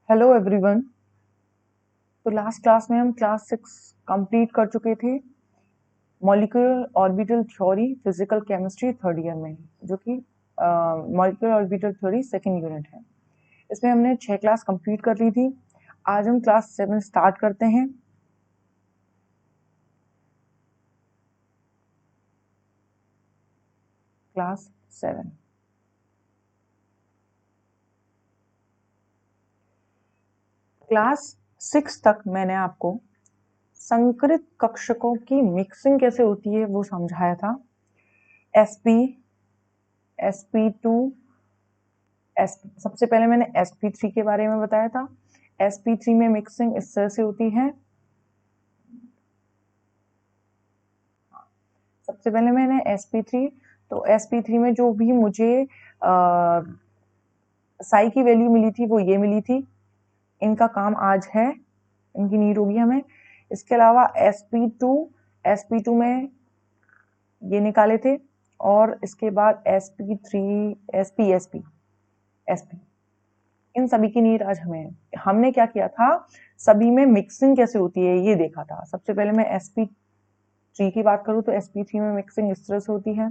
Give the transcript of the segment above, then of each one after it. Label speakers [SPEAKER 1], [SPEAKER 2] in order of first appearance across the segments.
[SPEAKER 1] Hello everyone. तो last class में हम क्लास 6 कंप्लीट कर चुके थे, molecular orbital theory physical chemistry third year में, जो कि molecular orbital theory second unit है। इसमें हमने 6 क्लास कंप्लीट कर ली थी। आज हम क्लास 7 स्टार्ट करते हैं। क्लास 7 क्लास 6 तक मैंने आपको संकरित कक्षकों की मिक्सिंग कैसे होती है वो समझाया था। sp sp2 सबसे पहले मैंने sp3 के बारे में बताया था। sp3 में मिक्सिंग इस तरह से होती है। सबसे पहले मैंने sp3, तो sp3 में जो भी मुझे साई की वैल्यू मिली थी वो ये मिली थी। इनका काम आज है, इनकी नीड होगी हमें। इसके अलावा sp2 में ये निकाले थे, और इसके बाद sp3 sp इन सभी की नीड आज हमें है। हमने क्या किया था, सभी में मिक्सिंग कैसे होती है ये देखा था। सबसे पहले मैं sp3 की बात करूँ तो sp3 में मिक्सिंग इस तरह से होती है।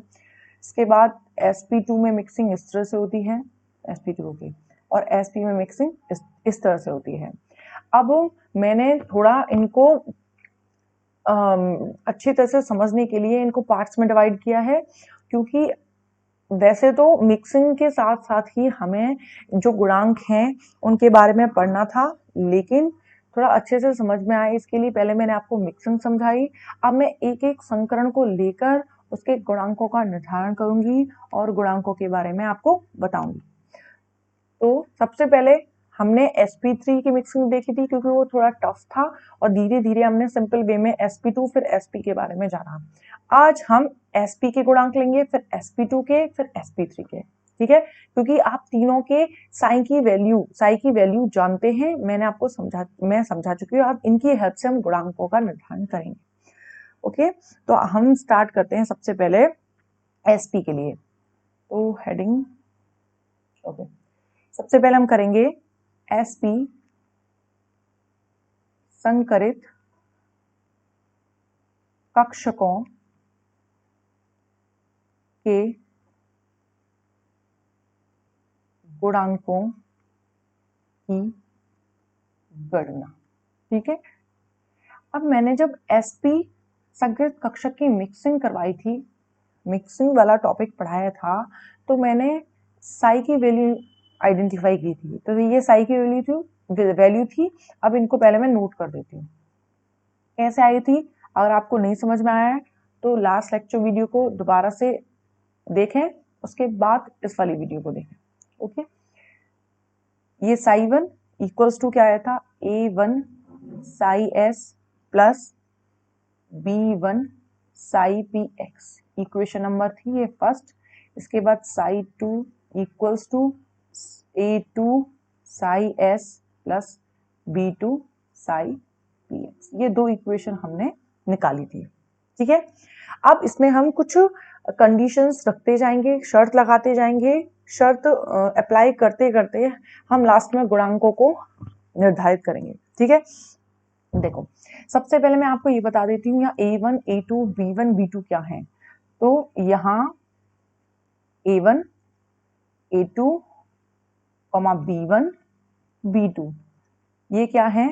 [SPEAKER 1] इसके बाद sp2 में मिक्सिंग इस तरह से होती है, sp2 की, और sp में मिक्सिंग इस तरह से होती है। अब मैंने थोड़ा इनको अच्छी तरह से समझने के लिए इनको पार्ट्स में डिवाइड किया है, क्योंकि वैसे तो मिक्सिंग के साथ साथ ही हमें जो गुणांक हैं उनके बारे में पढ़ना था, लेकिन थोड़ा अच्छे से समझ में आए इसके लिए पहले मैंने आपको मिक्सिंग समझाई। अब मैं एक एक संकरण को लेकर उसके गुणांकों का निर्धारण करूंगी और गुणांकों के बारे में आपको बताऊंगी। तो सबसे पहले हमने sp3 की मिक्सिंग देखी थी, क्योंकि वो थोड़ा टफ था, और धीरे धीरे हमने सिंपल वे में sp2 फिर sp के बारे में जाना। आज हम sp के गुणांक लेंगे, फिर sp2 के, फिर sp3 के। ठीक है, क्योंकि आप तीनों के साई की वैल्यू जानते हैं, मैं समझा चुकी हूँ। अब इनकी हेल्प से हम गुणांकों का निर्धारण करेंगे। ओके, तो हम स्टार्ट करते हैं सबसे पहले sp के लिए। तो हेडिंग ओके, सबसे पहले हम करेंगे sp संकरित कक्षकों के गुणांकों की गणना। ठीक है, अब मैंने जब sp संकरित कक्षक की मिक्सिंग करवाई थी, मिक्सिंग वाला टॉपिक पढ़ाया था, तो मैंने साई की वैल्यू आइडेंटिफाई की थी। तो ये साई की वैल्यू थी। अब इनको पहले मैं नोट कर देती हूँ कैसे आई थी। अगर आपको नहीं समझ में आया है तो लास्ट लेक्चर वीडियो को दोबारा से देखें, उसके बाद इस वाली वीडियो को देखें। ओके, ये साई वन इक्वल्स टू क्या आया था, a1 psi s plus b1 psi px, equation number थी ये फर्स्ट। इसके बाद psi 2 equals to a2 psi s plus b2 psi px, ये दो इक्वेशन हमने निकाली थी। ठीक है, अब इसमें हम कुछ कंडीशंस रखते जाएंगे, शर्त लगाते जाएंगे। शर्त अप्लाई करते करते हम लास्ट में गुणांकों को निर्धारित करेंगे। ठीक है, देखो सबसे पहले मैं आपको ये बता देती हूँ यहाँ a1 a2 b1 b2 क्या है। तो यहाँ a1 a2 b1 b2 ये क्या है,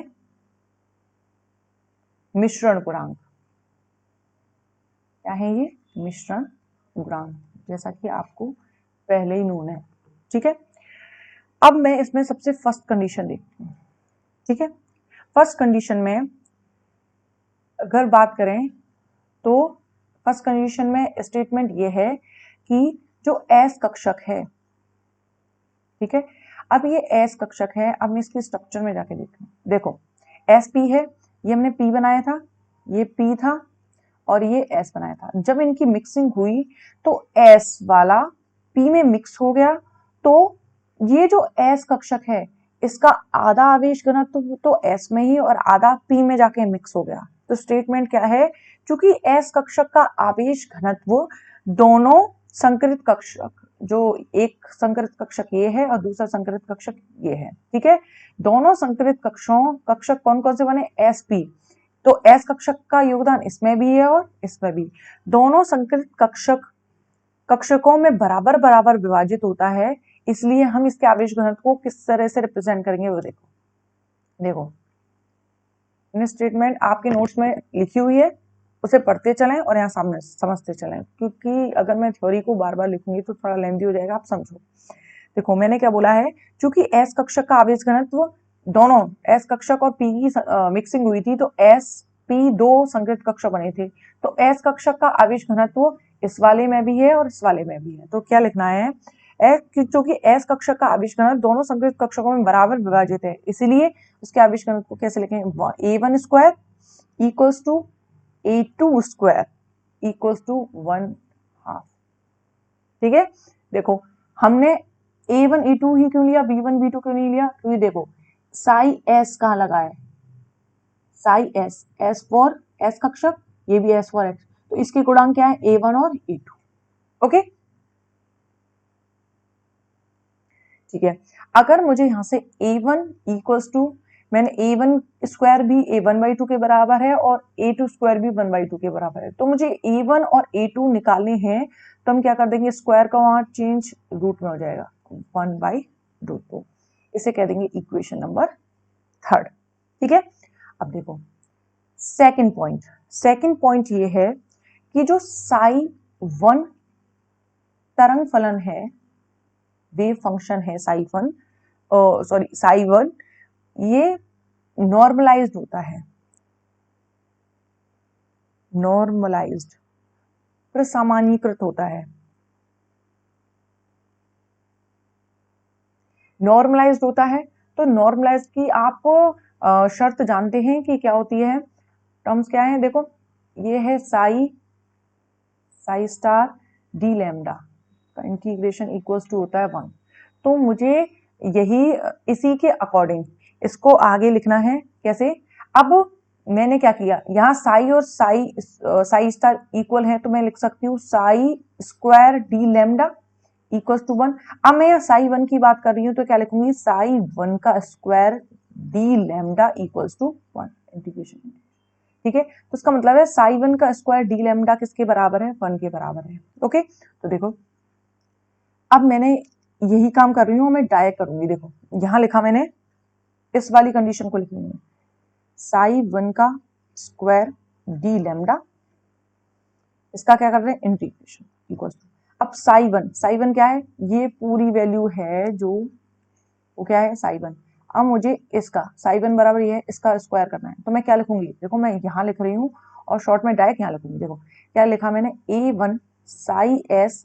[SPEAKER 1] मिश्रण गुणांक। क्या है ये, मिश्रण गुणांक, जैसा कि आपको पहले ही नोन है। ठीक है, अब मैं इसमें सबसे फर्स्ट कंडीशन देखती हूँ। ठीक है, फर्स्ट कंडीशन में अगर बात करें तो फर्स्ट कंडीशन में स्टेटमेंट ये है कि जो एस कक्षक है, ठीक है, अब ये एस कक्षक है। अब मैं इसकी स्ट्रक्चर में जाके देखती हूँ। देखो एस पी है, ये हमने पी बनाया था, ये पी था और ये एस बनाया था। जब इनकी मिक्सिंग हुई तो एस वाला पी में मिक्स हो गया, तो ये जो एस कक्षक है इसका आधा आवेश घनत्व तो एस में ही और आधा पी में जाके मिक्स हो गया। तो स्टेटमेंट क्या है, क्योंकि एस कक्षक का आवेश घनत्व दोनों संकरित कक्षक जो एक संकरित कक्षक ये है और दूसरा संकरित कक्षक ये है, ठीक है। दोनों संकरित कक्षक कौन कौन से बने, sp, तो s कक्षक का योगदान इसमें भी है और इसमें भी। दोनों संकरित कक्षकों में बराबर बराबर विभाजित होता है, इसलिए हम इसके आवेश घनत्व को किस तरह से रिप्रेजेंट करेंगे वो देखो इन स्टेटमेंट आपके नोट्स में लिखी हुई है, उसे पढ़ते चलें और यहाँ सामने समझते चलें, क्योंकि अगर मैं थ्योरी को बार बार लिखूंगी तो थोड़ा लेंथी हो जाएगा, आप समझो। देखो मैंने क्या बोला है, क्योंकि s कक्षक का आवेश घनत्व दोनों s कक्षक और p की मिक्सिंग हुई थी, तो s p दो संकरित कक्षक बने थे, तो s कक्षक का आवेश घनत्व इस वाले में भी है और इस वाले में भी है। तो क्या लिखना है, क्योंकि s कक्षक का आवेश घनत्व दोनों संकरित कक्षकों में बराबर विभाजित है, इसीलिए उसके आवेश घनत्व को कैसे लिखेंगे, a1 square equals to a2 square equals to 1/2, ठीक है। देखो हमने a1 a2 ही क्यों लिया, b1 b2 क्यों नहीं लिया, क्योंकि देखो साई s कहाँ लगा है, साई s फॉर s कक्षक, ये भी s फॉर x, तो इसके गुणांक क्या है, a1 और a2, ओके ठीक है। अगर मुझे यहां से a1 इक्वल्स टू, मैंने a1 स्क्वायर भी a1/2 के बराबर है और a2 स्क्वायर भी 1/2 के बराबर है, तो मुझे a1 और a2 निकालने हैं, तो हम क्या कर देंगे, स्क्वायर का वहां चेंज रूट में हो जाएगा 1/2, इसे कह देंगे इक्वेशन नंबर 3, ठीक है। अब देखो सेकंड पॉइंट ये है कि जो साई1 तरंग फलन है, वेव फंक्शन है साई1, ये नॉर्मलाइज्ड होता है, नॉर्मलाइज्ड प्रसामान्यीकृत होता है, नॉर्मलाइज्ड होता है। तो नॉर्मलाइज्ड की आप शर्त जानते हैं कि क्या होती है, टर्म्स क्या है, देखो ये है साई स्टार डी लैम्डा का इंटीग्रेशन इक्वल्स टू होता है 1, तो मुझे यही इसी के अकॉर्डिंग इसको आगे लिखना है, कैसे, अब मैंने क्या किया, यहाँ साई और साई स्टार इक्वल है, तो मैं लिख सकती हूँ psi square d lambda equals to 1। अब मैं साई 1 की बात कर रही हूँ, तो क्या लिखूंगी, साई 1 का square d lambda equals to 1 integration, ठीक है। तो इसका मतलब है साई 1 का स्क्वायर डी लैम्डा किसके बराबर है, 1 के बराबर है, ओके। तो देखो अब मैंने यही काम कर रही हूँ, मैं डायरेक्ट करूंगी, देखो यहां लिखा मैंने, इस वाली कंडीशन को लिखनी है, साई 1 का स्क्वायर डी लैम्डा, इसका क्या कर रहे हैं, इंटीग्रेशन इक्वल्स टू, अब साई 1 क्या है, ये पूरी वैल्यू है जो, वो क्या है साई 1, अब मुझे इसका साई 1 बराबर ये है, इसका स्क्वायर करना है, तो मैं क्या लिखूंगी, देखो मैं यहां लिख रही हूँ और शॉर्ट में डायरेक्ट यहां लिखूंगी, देखो क्या लिखा मैंने, a1 psi s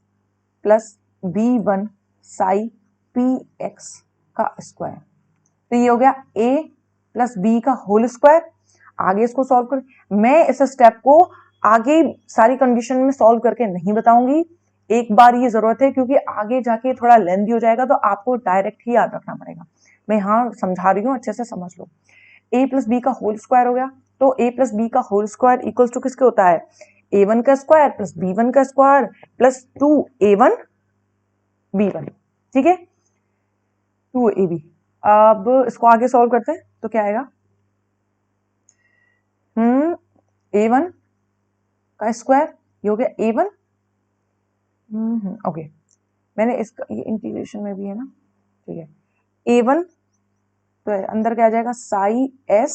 [SPEAKER 1] plus b1 psi px का स्क्वायर, तो ये हो गया a प्लस b का होल स्क्वायर। आगे इसको सॉल्व कर, मैं इस स्टेप को आगे सारी कंडीशन में सॉल्व करके नहीं बताऊंगी, एक बार ये जरूरत है, क्योंकि आगे जाके थोड़ा लेंथी हो जाएगा, तो आपको डायरेक्ट ही याद रखना पड़ेगा, मैं यहाँ समझा रही हूँ, अच्छे से समझ लो। a प्लस बी का होल स्क्वायर हो गया, तो a प्लस बी का होल स्क्वायर इक्वल्स टू किसके होता है, a1 का स्क्वायर प्लस b1 का स्क्वायर प्लस 2a1 b1, ठीक है, 2ab। अब इसको आगे सॉल्व करते हैं, तो क्या आएगा, a1 का स्क्वायर, ये हो गया a1, ओके, मैंने इसका ये इंटीग्रेशन में भी है ना, ठीक है, a1 तो अंदर क्या आ जाएगा, साई s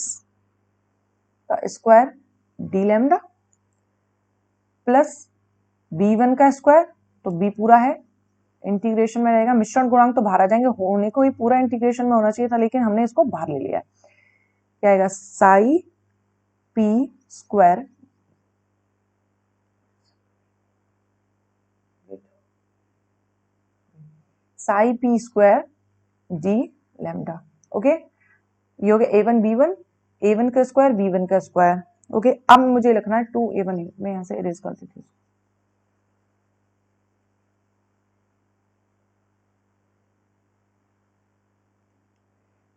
[SPEAKER 1] का square d lambda plus b1 का स्क्वायर, तो b पूरा है, इंटीग्रेशन में रहेगा, मिश्रण गुणांक तो बाहर आ जाएंगे, होने को ही पूरा इंटीग्रेशन में होना चाहिए था, लेकिन हमने इसको बाहर ले लिया, क्या आएगा, Sai p square Sai p square d lambda, okay, ये हो गया a1 का स्क्वायर b1 का स्क्वायर, ओके। अब मुझे लिखना है 2a1, मैं यहां से इरेज कर देती हूँ,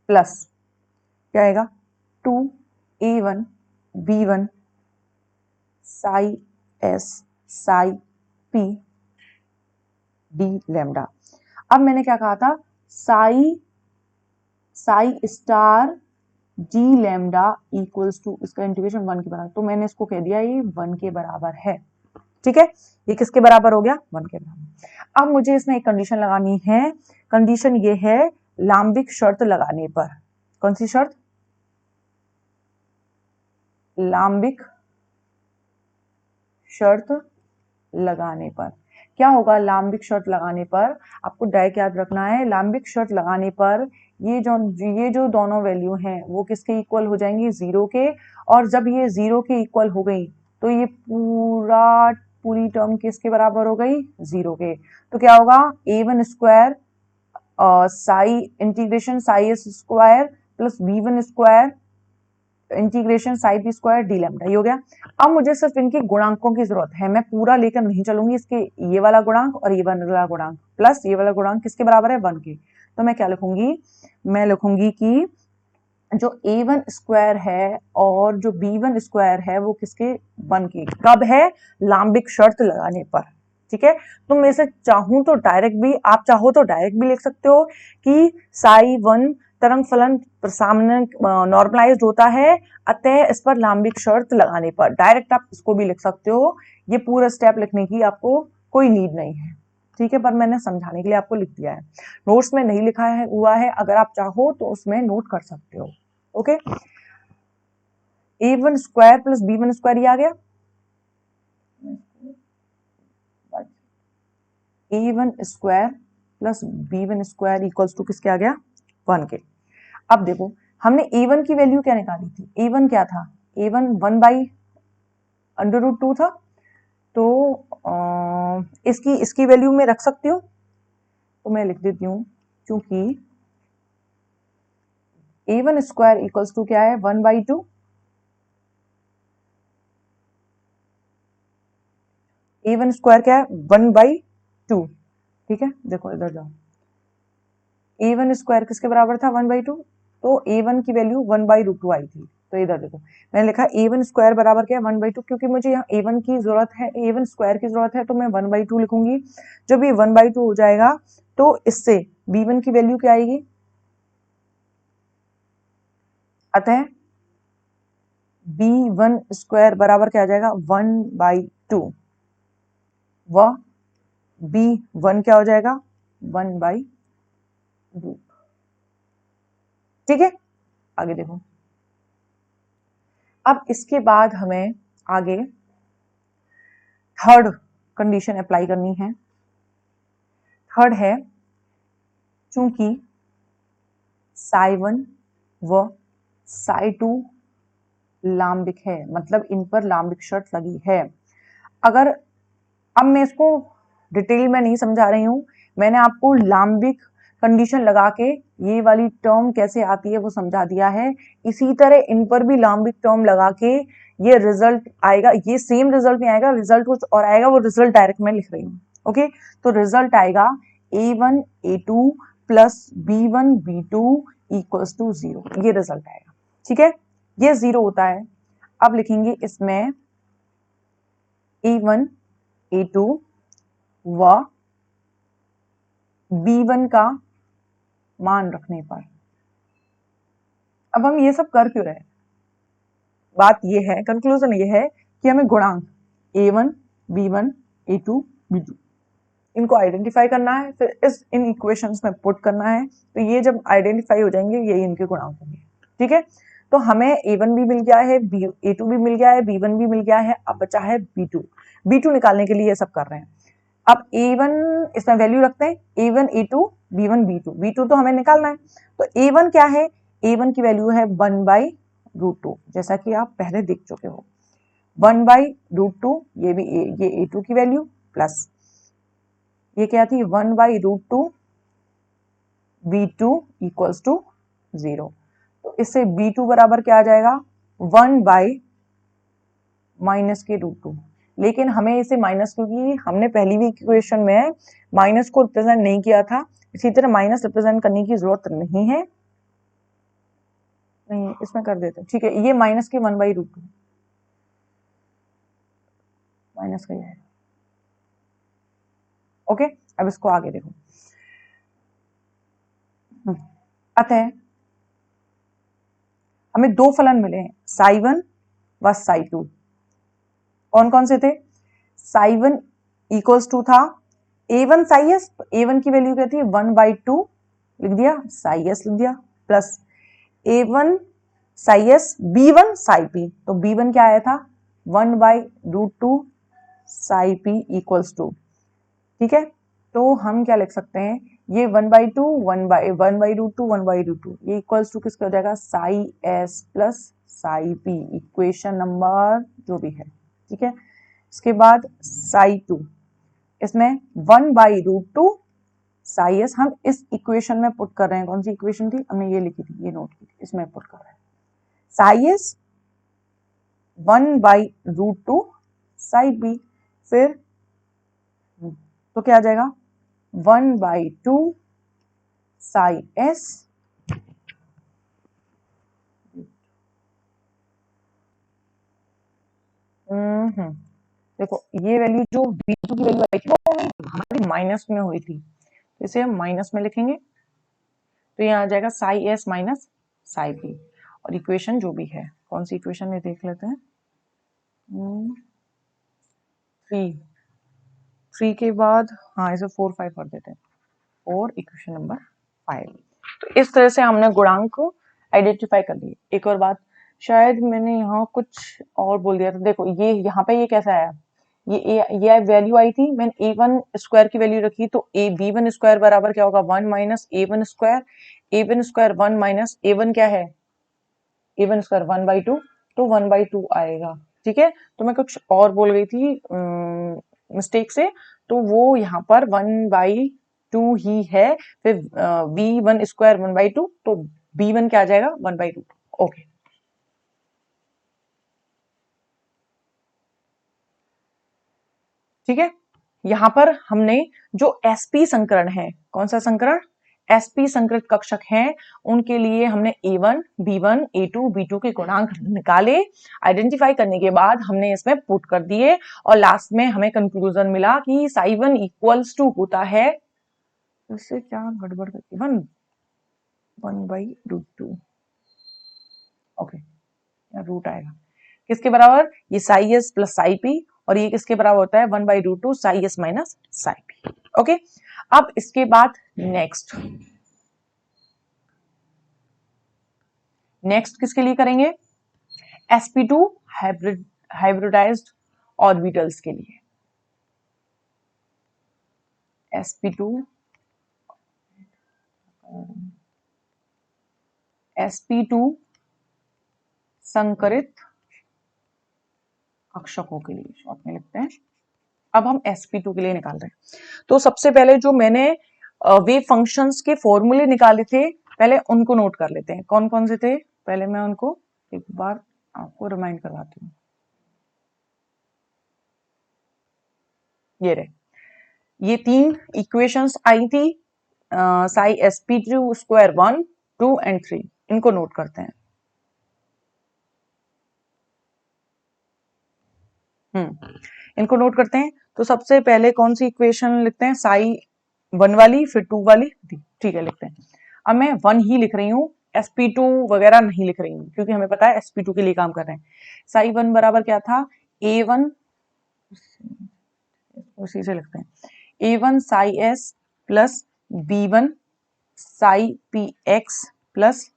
[SPEAKER 1] प्लस क्या आएगा, 2a1 b1 psi s psi p d lambda. अब मैंने क्या कहा था, psi star d lambda equals to, इसका इंटीग्रेशन 1 के बराबर, तो मैंने इसको कह दिया ये 1 के बराबर है। ठीक है, ये किसके बराबर हो गया, 1 के बराबर। अब मुझे इसमें एक कंडीशन लगानी है, कंडीशन ये है लांबिक शर्त लगाने पर। कौन सी शर्त, लांबिक शर्त लगाने पर। क्या होगा लांबिक शर्त लगाने पर, आपको डायरेक्ट याद रखना है, लांबिक शर्त लगाने पर ये जो दोनों वैल्यू हैं वो किसके इक्वल हो जाएंगी, 0 के। और जब ये 0 के इक्वल हो गई तो ये पूरी टर्म किसके बराबर हो गई, 0 के। तो क्या होगा, a1 square psi integration psi s square plus b1 square integration psi b square d lambda, ये हो गया। अब मुझे सिर्फ इनके गुणांकों की जरूरत है, मैं पूरा लेकर नहीं चलूंगी, इसके ये वाला गुणांक और ये वाला गुणांक प्लस ये वाला गुणांक किसके बराबर है, 1 के। तो मैं क्या लिखूंगी, मैं लिखूंगी कि जो a1 स्क्वायर है और जो b1 स्क्वायर है वो किसके, 1 के। कब है, लांबिक शर्त लगाने पर। ठीक है, तो मैं इसे चाहूं तो डायरेक्ट भी, आप चाहो तो डायरेक्ट भी लिख सकते हो कि साई 1 तरंग फलन सामने नॉर्मलाइज्ड होता है, अतः इस पर लांबिक शर्त लगाने पर। डायरेक्ट आप इसको भी लिख सकते हो, ये पूरा स्टेप लिखने की आपको कोई नीड नहीं है। ठीक है, पर मैंने समझाने के लिए आपको लिख दिया है, नोट्स में नहीं लिखा है हुआ है, अगर आप चाहो तो उसमें नोट कर सकते हो। Okay, a1 square plus b1 square ये आ गया, a1 square plus b1 square equals to किसके आ गया, 1 के। अब देखो हमने a1 की वैल्यू क्या निकाली थी, a1 क्या था, a1 1/√2 था। तो इसकी वैल्यू में रख सकती हूँ, तो मैं लिख देती हूँ, क्योंकि a1 स्क्वायर इक्वल्स टू क्या है, 1/2, a1 स्क्वायर क्या है, 1/2। ठीक है, देखो इधर जाओ, a1 स्क्वायर किसके बराबर था, 1/2, तो a1 की वैल्यू 1/√2 आई थी। तो इधर देखो मैंने लिखा a1 स्क्वायर बराबर क्या है, 1/2, क्योंकि मुझे यहाँ a1 की जरूरत है, a1 स्क्वायर की जरूरत है, तो मैं 1/2 लिखूंगी। जब ये 1/2 हो जाएगा तो इससे b1 की वैल्यू क्या आएगी, अतः b1 स्क्वायर बराबर क्या आ जाएगा, 1/2, व b1 क्या हो जाएगा, 1/2। ठीक है, आगे देखो, अब इसके बाद हमें आगे थर्ड कंडीशन अप्लाई करनी है। थर्ड है, चूंकि साई1 व साई2 लांबिक है, मतलब इन पर लांबिक शर्त लगी है। अगर, अब मैं इसको डिटेल में नहीं समझा रही हूं, मैंने आपको लांबिक कंडीशन लगा के ये वाली टर्म कैसे आती है वो समझा दिया है। इसी तरह इन पर भी लांबिक टर्म लगा के ये रिजल्ट आएगा, ये सेम रिजल्ट नहीं आएगा, रिजल्ट कुछ और आएगा, वो रिजल्ट डायरेक्ट मैं लिख रही हूँ। ओके, तो रिजल्ट आएगा a1 a2 plus b1 b2 equals to 0, ये रिजल्ट आएगा। ठीक है, ये 0 होता है। अब लिखेंगे इसमें a1 a2 व b1 का मान रखने पर। अब हम ये सब कर क्यों रहे हैं, बात ये है, कंक्लूजन ये है कि हमें गुणांक a1 b1 a2 b2 इनको आइडेंटिफाई करना है, फिर इन इक्वेशंस में पुट करना है। तो ये जब आइडेंटिफाई हो जाएंगे यही इनके गुणांक होंगे। ठीक है, तो हमें a1 भी मिल गया है, a2 भी मिल गया है, b1 भी मिल गया है, अब बचा है b2 निकालने के लिए ये सब कर रहे हैं। अब a1 इसमें वैल्यू रखते हैं, a1 a2 b1 b2 तो हमें निकालना है। तो a1 क्या है, a1 की वैल्यू है 1/√2, जैसा कि आप पहले देख चुके हो, 1/√2, ये भी ये a2 की वैल्यू प्लस ये क्या थी, 1/√2 b2 इक्वल्स टू 0। तो इससे b2 बराबर क्या आ जाएगा, 1/-√2। लेकिन हमें इसे माइनस, क्योंकि हमने पहली भी इक्वेशन में माइनस को रिप्रेजेंट नहीं किया था, इसी तरह माइनस रिप्रेजेंट करने की जरूरत नहीं है, नहीं इसमें कर देते। ठीक है, ये माइनस के 1/√2 माइनस का है। ओके, अब इसको आगे देखो। अतः हमें दो फलन मिले हैं, साई 1 व साई 2। कौन कौन से थे? साई 1 इक्वल्स टू था A1 साई एस, तो A1 की वैल्यू क्या थी? 1/2 लिख दिया, साई एस लिख दिया, plus A1 psi S B1 psi P, तो B1 क्या आया था? 1/√2 साई पी इक्वल्स टू। ठीक है, तो हम क्या लिख सकते हैं? ये 1/2 1/√2 1/√2 ये इक्वल्स टू किसका हो जाएगा? Psi s plus psi P, equation number जो भी है। ठीक है, इसके बाद साई 2, इसमें 1/√2 साई एस हम इस इक्वेशन में पुट कर रहे हैं। कौन सी इक्वेशन थी? हमने ये लिखी थी, ये नोट की थी, इसमें पुट कर रहे हैं। साई एस 1/√2 साई बी, फिर तो क्या आ जाएगा? 1/2 साई एस देखो ये वैल्यू जो V2 की वैल्यू आई थी वो हमारी माइनस में हुई थी, इसे हम माइनस में लिखेंगे, तो यहाँ आ जाएगा psi s minus psi b. और इक्वेशन जो भी है, कौन सी इक्वेशन है देख लेते हैं। 3 के बाद हाँ इसे 4 5 कर देते हैं, और इक्वेशन नंबर 5। तो इस तरह से हमने गुणांक को आइडेंटिफाई कर लिए। एक और बात, शायद मैंने यहाँ कुछ और बोल दिया था। देखो ये यहाँ पे ये कैसा आया, ये वैल्यू आई थी, मैंने A1 स्क्वायर की वैल्यू रखी, तो B1 स्क्वायर बराबर क्या होगा? 1 minus A1 square, A1 square 1 minus A1 क्या है? A1 स्क्वायर 1/2, तो 1/2 आएगा। ठीक है, तो मैं कुछ और बोल गई थी मिस्टेक से, तो वो यहाँ पर 1/2 ही है, फिर B1 स्क्वायर 1/2, तो B1 क्या आ जाएगा? 1/2। ओके, ठीक है, यहां पर हमने जो sp संकरण है, कौन सा संकरण? sp संकृत कक्षक हैं, उनके लिए हमने A1 B1 A2 B2 के गुणांक निकाले। आइडेंटिफाई करने के बाद हमने इसमें पुट कर दिए, और लास्ट में हमें कंक्लूजन मिला कि साई 1 इक्वल्स टू होता है, इससे क्या गड़बड़ करती, 1/√2। ओके, रूट आएगा किसके बराबर? ये Sai s plus psi P, और ये किसके बराबर होता है? 1/√2 Sai s minus Sai P. Okay, अब इसके बाद नेक्स्ट किसके लिए करेंगे? sp2 हाइब्रिडाइज्ड ऑर्बिटल्स के लिए। sp2 संकरित कक्षकों के लिए शॉर्ट में लिखते हैं। अब हम sp2 के लिए निकाल रहे हैं, तो सबसे पहले जो मैंने वेव फंक्शंस के फॉर्मूले निकाले थे, पहले उनको नोट कर लेते हैं। कौन कौन से थे? पहले मैं उनको एक बार आपको रिमाइंड करवाती हूँ। ये रहे, ये 3 इक्वेशंस आई थी, साई sp2 स्क्वायर 1 2 एंड 3, इनको नोट करते हैं। इनको नोट करते हैं, तो सबसे पहले कौन सी इक्वेशन लिखते हैं? साई 1 वाली, फिर 2 वाली, ठीक है लिखते हैं। अब मैं 1 ही लिख रही हूँ, sp2 वगैरह नहीं लिख रही हूँ, क्योंकि हमें पता है sp2 के लिए काम कर रहे हैं। साई 1 बराबर क्या था? A1, उसी से लिखते हैं, A1 psi s plus B1 psi p x plus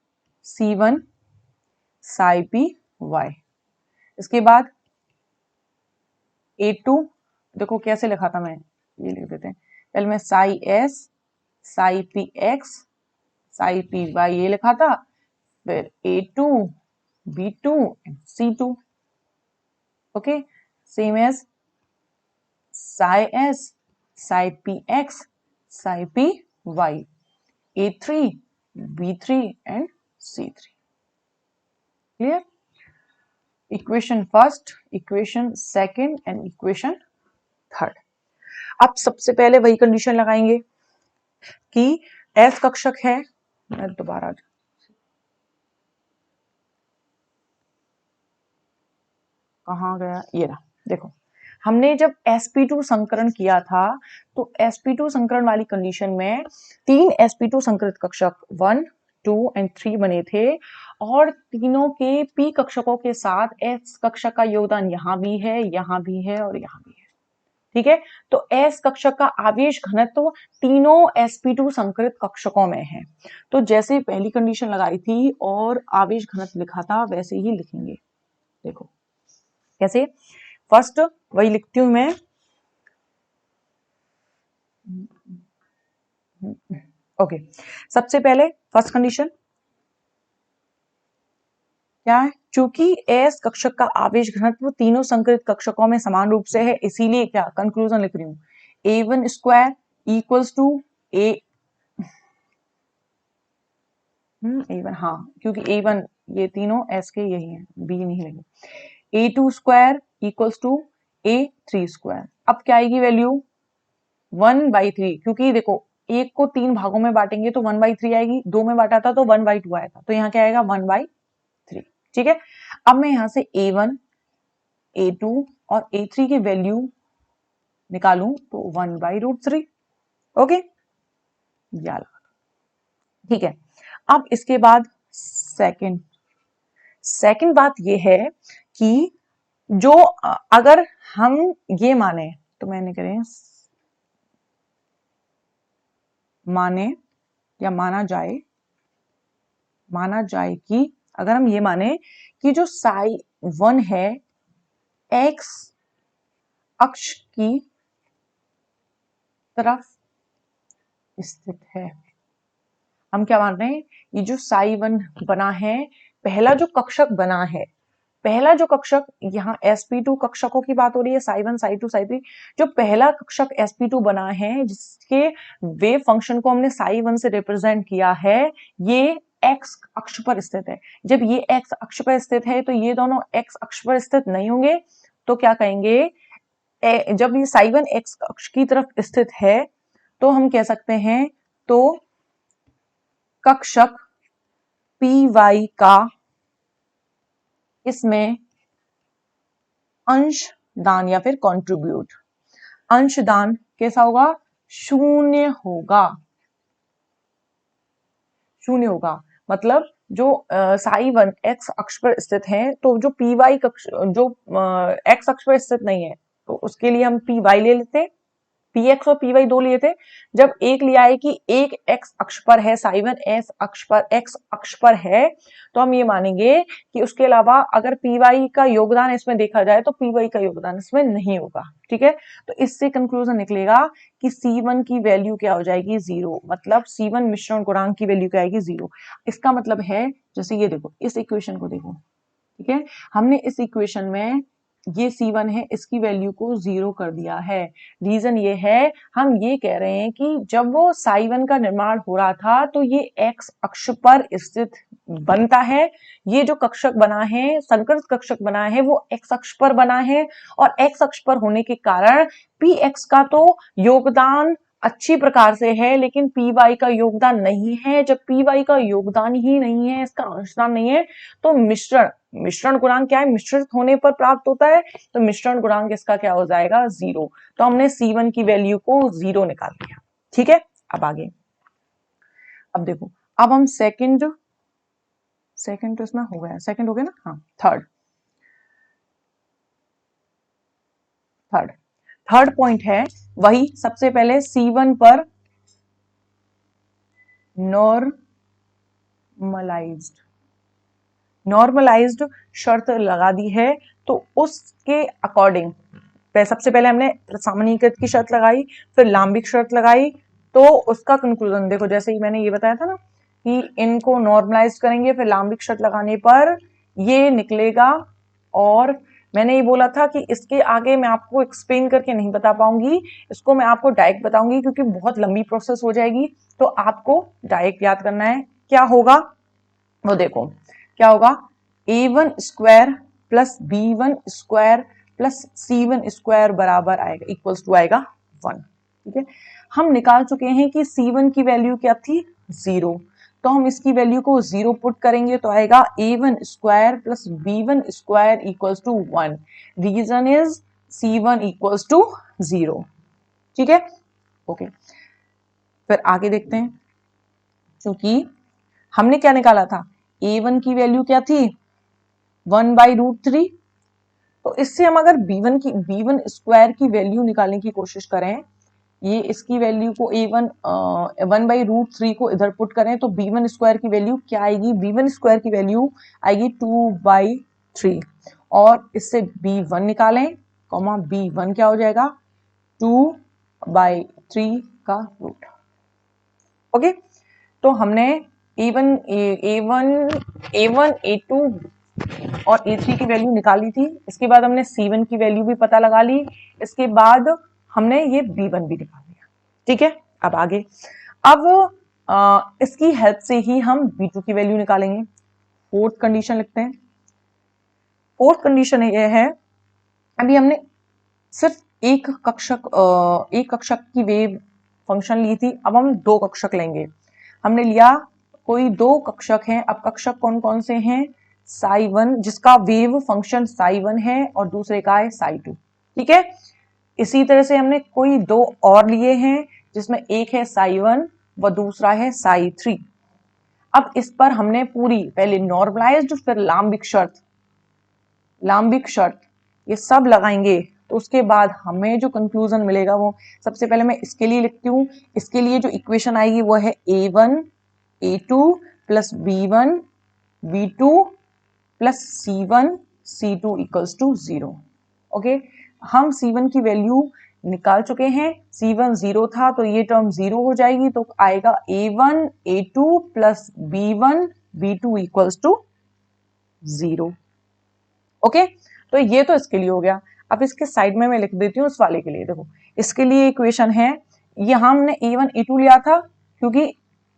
[SPEAKER 1] C1 psi p y. इसके बाद A2, देखो कैसे लिखा था मैं, ये लिख देते हैं, पहले मैं psi s psi p x psi p y ये लिखा था, फिर A2 B2 C2। Okay, same as psi s psi p x psi p y, A3 B3 and C3। Clear? Equation first, equation second and equation third. अब सबसे पहले वही condition लगाएंगे कि एस कक्षक है, मैं दोबारा कहाँ गया, ये रहा, देखो हमने जब sp2 संकरण किया था तो sp2 संकरण वाली कंडीशन में 3 sp2 संकरित कक्षक 1, 2 एंड 3 बने थे और तीनों के p कक्षकों के साथ s कक्षक का योगदान यहाँ भी है, यहाँ भी है और यहाँ भी है। ठीक है, तो s कक्षक का आवेश घनत्व तीनों sp2 संकरित कक्षकों में है। तो जैसे पहली कंडीशन लगाई थी और आवेश घनत्व लिखा था वैसे ही लिखेंगे। देखो कैसे, फर्स्ट वही लिखती हूं मैं, ओके। सबसे पहले फर्स्ट कंडीशन क्या है, चूंकि एस कक्षक का आवेश घनत्व तीनों संकरित कक्षकों में समान रूप से है, इसीलिए क्या कंक्लूजन लिख रही हूं, a1 square equals to a1, हाँ क्योंकि a1 ये तीनों s के यही हैं, b नहीं लगे, a2 square equals to a3 square. अब क्या आएगी वैल्यू 1/3, क्योंकि देखो एक को 3 भागों में बांटेंगे तो 1/3 आएगी, 2 में बांटा था तो 1/2 आएगा, तो यहाँ क्या आएगा 1/3। ठीक है, अब मैं यहां से a1, a2 और a3 की वैल्यू निकालूं तो 1/√3। ओके, याद, ठीक है। अब इसके बाद सेकंड बात ये है कि जो अगर हम ये माने तो मैंने करें माने या माना जाए कि अगर हम ये माने कि जो psi1 है x अक्ष की तरफ स्थित है। हम क्या मान रहे हैं, ये जो psi1 बना है, पहला जो कक्षक बना है, पहला जो कक्षक, यहाँ sp2 कक्षकों की बात हो रही है, psi1 psi2 psi3, जो पहला कक्षक sp2 बना है जिसके वेव फंक्शन को हमने psi1 से रिप्रेजेंट किया है, ये x अक्ष पर स्थित है। जब ये x अक्ष पर स्थित है तो ये दोनों x अक्ष पर स्थित नहीं होंगे, तो क्या कहेंगे, जब ये psi1 x अक्ष की तरफ स्थित है तो हम कह सकते हैं तो कक्षक py का इसमें अंशदान या फिर कंट्रीब्यूट, अंशदान कैसा होगा, शून्य होगा। मतलब जो psi1 x अक्ष पर स्थित है तो जो py कक्ष जो x अक्ष पर स्थित नहीं है तो उसके लिए हम py ले लेते, px और py दो लिए थे। जब एक लिया है कि एक x अक्ष पर है, psi1 x अक्ष पर है, तो हम ये मानेंगे कि उसके अलावा अगर py का योगदान इसमें देखा जाए तो py का योगदान इसमें नहीं होगा। ठीक है, तो इससे कंक्लूजन निकलेगा कि C1 की वैल्यू क्या हो जाएगी 0, मतलब C1 मिश्रण गुणांक की वैल्यू क्या आएगी 0। इसका मतलब है, जैसे ये देखो, इस इक्वेशन को देखो, ठीक है, हमने इस इक्वेशन में ये C1 है, इसकी वैल्यू को 0 कर दिया है। रीजन ये है, हम ये कह रहे हैं कि जब वो psi1 का निर्माण हो रहा था तो ये x अक्ष पर स्थित बनता है, ये जो कक्षक बना है, संकरित कक्षक बना है, वो x अक्ष पर बना है, और x अक्ष पर होने के कारण px का तो योगदान अच्छी प्रकार से है, लेकिन py का योगदान नहीं है। जब py का योगदान ही नहीं है, इसका अंशदान नहीं है, तो मिश्रण गुणांक क्या है, मिश्रित होने पर प्राप्त होता है, तो मिश्रण गुणांक इसका क्या हो जाएगा 0। तो हमने C1 की वैल्यू को 0 निकाल लिया। ठीक है, अब आगे, अब देखो, अब हम सेकंड तो इसमें हो गया, सेकंड हो गया ना, हाँ, थर्ड पॉइंट है वही, सबसे पहले C1 पर नॉर्मलाइज्ड शर्त लगा दी है, तो उसके अकॉर्डिंग सबसे पहले हमने सामान्यीकृत की शर्त लगाई, फिर लांबिक शर्त लगाई, तो उसका कंक्लूजन देखो, जैसे ही मैंने ये बताया था ना कि इनको नॉर्मलाइज करेंगे, फिर लांबिक शर्त लगाने पर ये निकलेगा। और मैंने ये बोला था कि इसके आगे मैं आपको एक्सप्लेन करके नहीं बता पाऊंगी, इसको मैं आपको डायरेक्ट बताऊंगी क्योंकि बहुत लंबी प्रोसेस हो जाएगी, तो आपको डायरेक्ट याद करना है। क्या होगा वो देखो, क्या होगा, a1 square plus b1 square plus c1 square बराबर आएगा, इक्वल्स टू आएगा 1। ठीक है, हम निकाल चुके हैं कि c1 की वैल्यू क्या थी 0, तो हम इसकी वैल्यू को 0 पुट करेंगे तो आएगा a1 square plus b1 square equals to 1। Reason is C1 equals to 0। ठीक है, ओके। फिर आगे देखते हैं, क्योंकि हमने क्या निकाला था, A1 की वैल्यू क्या थी 1/√3। तो इससे हम अगर B1 स्क्वायर की वैल्यू निकालने की कोशिश करें, ये इसकी वैल्यू को A1 1/√3 को इधर पुट करें तो B1 स्क्वायर की वैल्यू क्या आएगी, B1 स्क्वायर की वैल्यू आएगी 2/3। और इससे B1 निकालें, कॉमा B1 क्या हो जाएगा 2/3 का रूट। ओके, तो हमने A1 A2 और A3 की वैल्यू निकाली थी। इसके बाद हमने C1 की वैल्यू भी पता लगा ली। इसके बाद हमने ये B1 भी निकाल लिया। ठीक है, अब आगे, अब इसकी हेल्प से ही हम B2 की वैल्यू निकालेंगे। फोर्थ कंडीशन लिखते हैं। फोर्थ कंडीशन ये है, अभी हमने सिर्फ एक कक्षक की वेव फंक्शन ली थी, अब हम दो कक्षक लेंगे। हमने लिया कोई दो कक्षक हैं। अब कक्षक कौन कौन से हैं, साई1 जिसका वेव फंक्शन साई1 है और दूसरे का है साई2। ठीक है, इसी तरह से हमने कोई दो और लिए हैं जिसमें एक है साई1 व दूसरा है साई3। अब इस पर हमने पूरी पहले नॉर्मलाइज्ड फिर लाम्बिक शर्त ये सब लगाएंगे। तो उसके बाद हमें जो कंक्लूजन मिलेगा वो, सबसे पहले मैं इसके लिए लिखती हूँ। इसके लिए जो इक्वेशन आएगी वो है A1 A2 plus B1 B2 plus C1 C2 equals to 0। Okay, हम C1 की वैल्यू निकाल चुके हैं। C1 0 था तो ये टर्म 0 हो जाएगी, तो आएगा A1 A2 plus B1 B2 equals to 0। Okay, तो ये तो इसके लिए हो गया। अब इसके साइड में मैं लिख देती हूँ इस वाले के लिए। देखो, इसके लिए इक्वेशन है, यहाँ हमने A1 A2 लिया था क्योंकि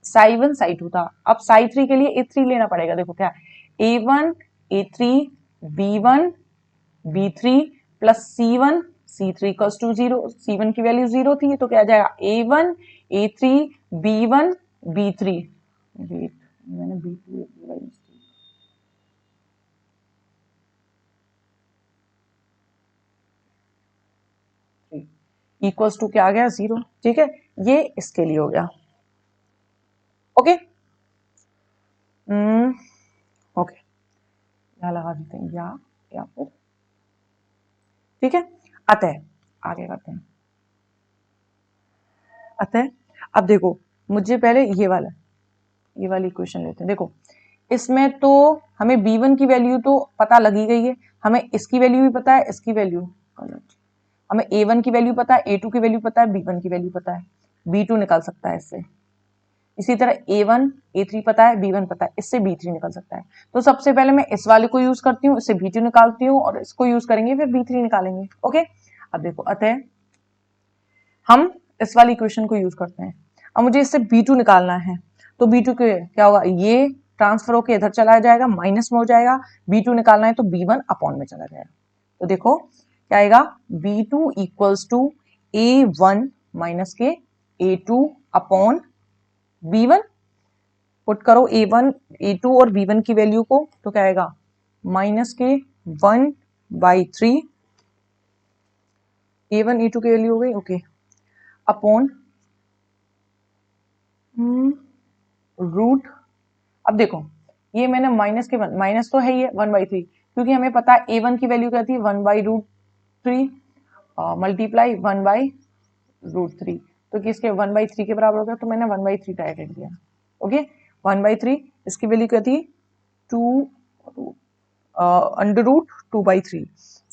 [SPEAKER 1] साई1 साई2 था। अब साई3 के लिए A3 लेना पड़ेगा। देखो क्या, A1 A3 B1 B3 plus C1 C3 equals to 0। C1 की वैल्यू 0 थी तो क्या आ जाएगा A1 A3 B1 B3, मैंने B2 इक्वल्स टू क्या आ गया 0। ठीक है, ये इसके लिए हो गया। ओके, ओके, यहाँ लगा देते हैं या फिर, ठीक है। अतः आगे करते हैं। अतः अब देखो, मुझे पहले ये वाली इक्वेशन लेते हैं। देखो, इसमें तो हमें B1 की वैल्यू तो पता लगी गई है, हमें इसकी वैल्यू भी पता है, इसकी वैल्यू, हमें A1 की वैल्यू पता है, A2 की वैल्यू पता है, B1 की वैल्यू पता है, B2 निकाल सकता है इससे। इसी तरह A1 A3 पता है, B1 पता है, इससे B3 निकल सकता है। तो सबसे पहले मैं इस वाले को यूज करती हूँ, इससे B2 निकालती हूँ और इसको यूज करेंगे फिर B3 निकालेंगे। ओके, अब देखो, अतः हम इस वाली इक्वेशन को यूज करते हैं। अब मुझे इससे B2 निकालना है, तो B2 के क्या होगा, ये ट्रांसफर होकर इधर चला जाएगा, माइनस में हो जाएगा। B2 निकालना है तो B1 अपॉन में चला जाएगा। तो देखो क्या आएगा, B2 equals to A1 minus के A2 अपॉन B1। पुट करो A1 A2 और B1 की वैल्यू को, तो क्या आएगा माइनस के 1/3। A1 A2 की वैल्यू हो गई, ओके, अपॉन रूट। अब देखो, ये मैंने माइनस तो है, ये 1/3, क्योंकि हमें पता है A1 की वैल्यू क्या थी 1/√3 मल्टीप्लाई 1/√3, तो किसके 1/3 के बराबर हो गया, तो मैंने 1/3 डायरेक्ट लिख दिया। ओके, 1/3 इसकी वैल्यू क्या थी 2 √2/3।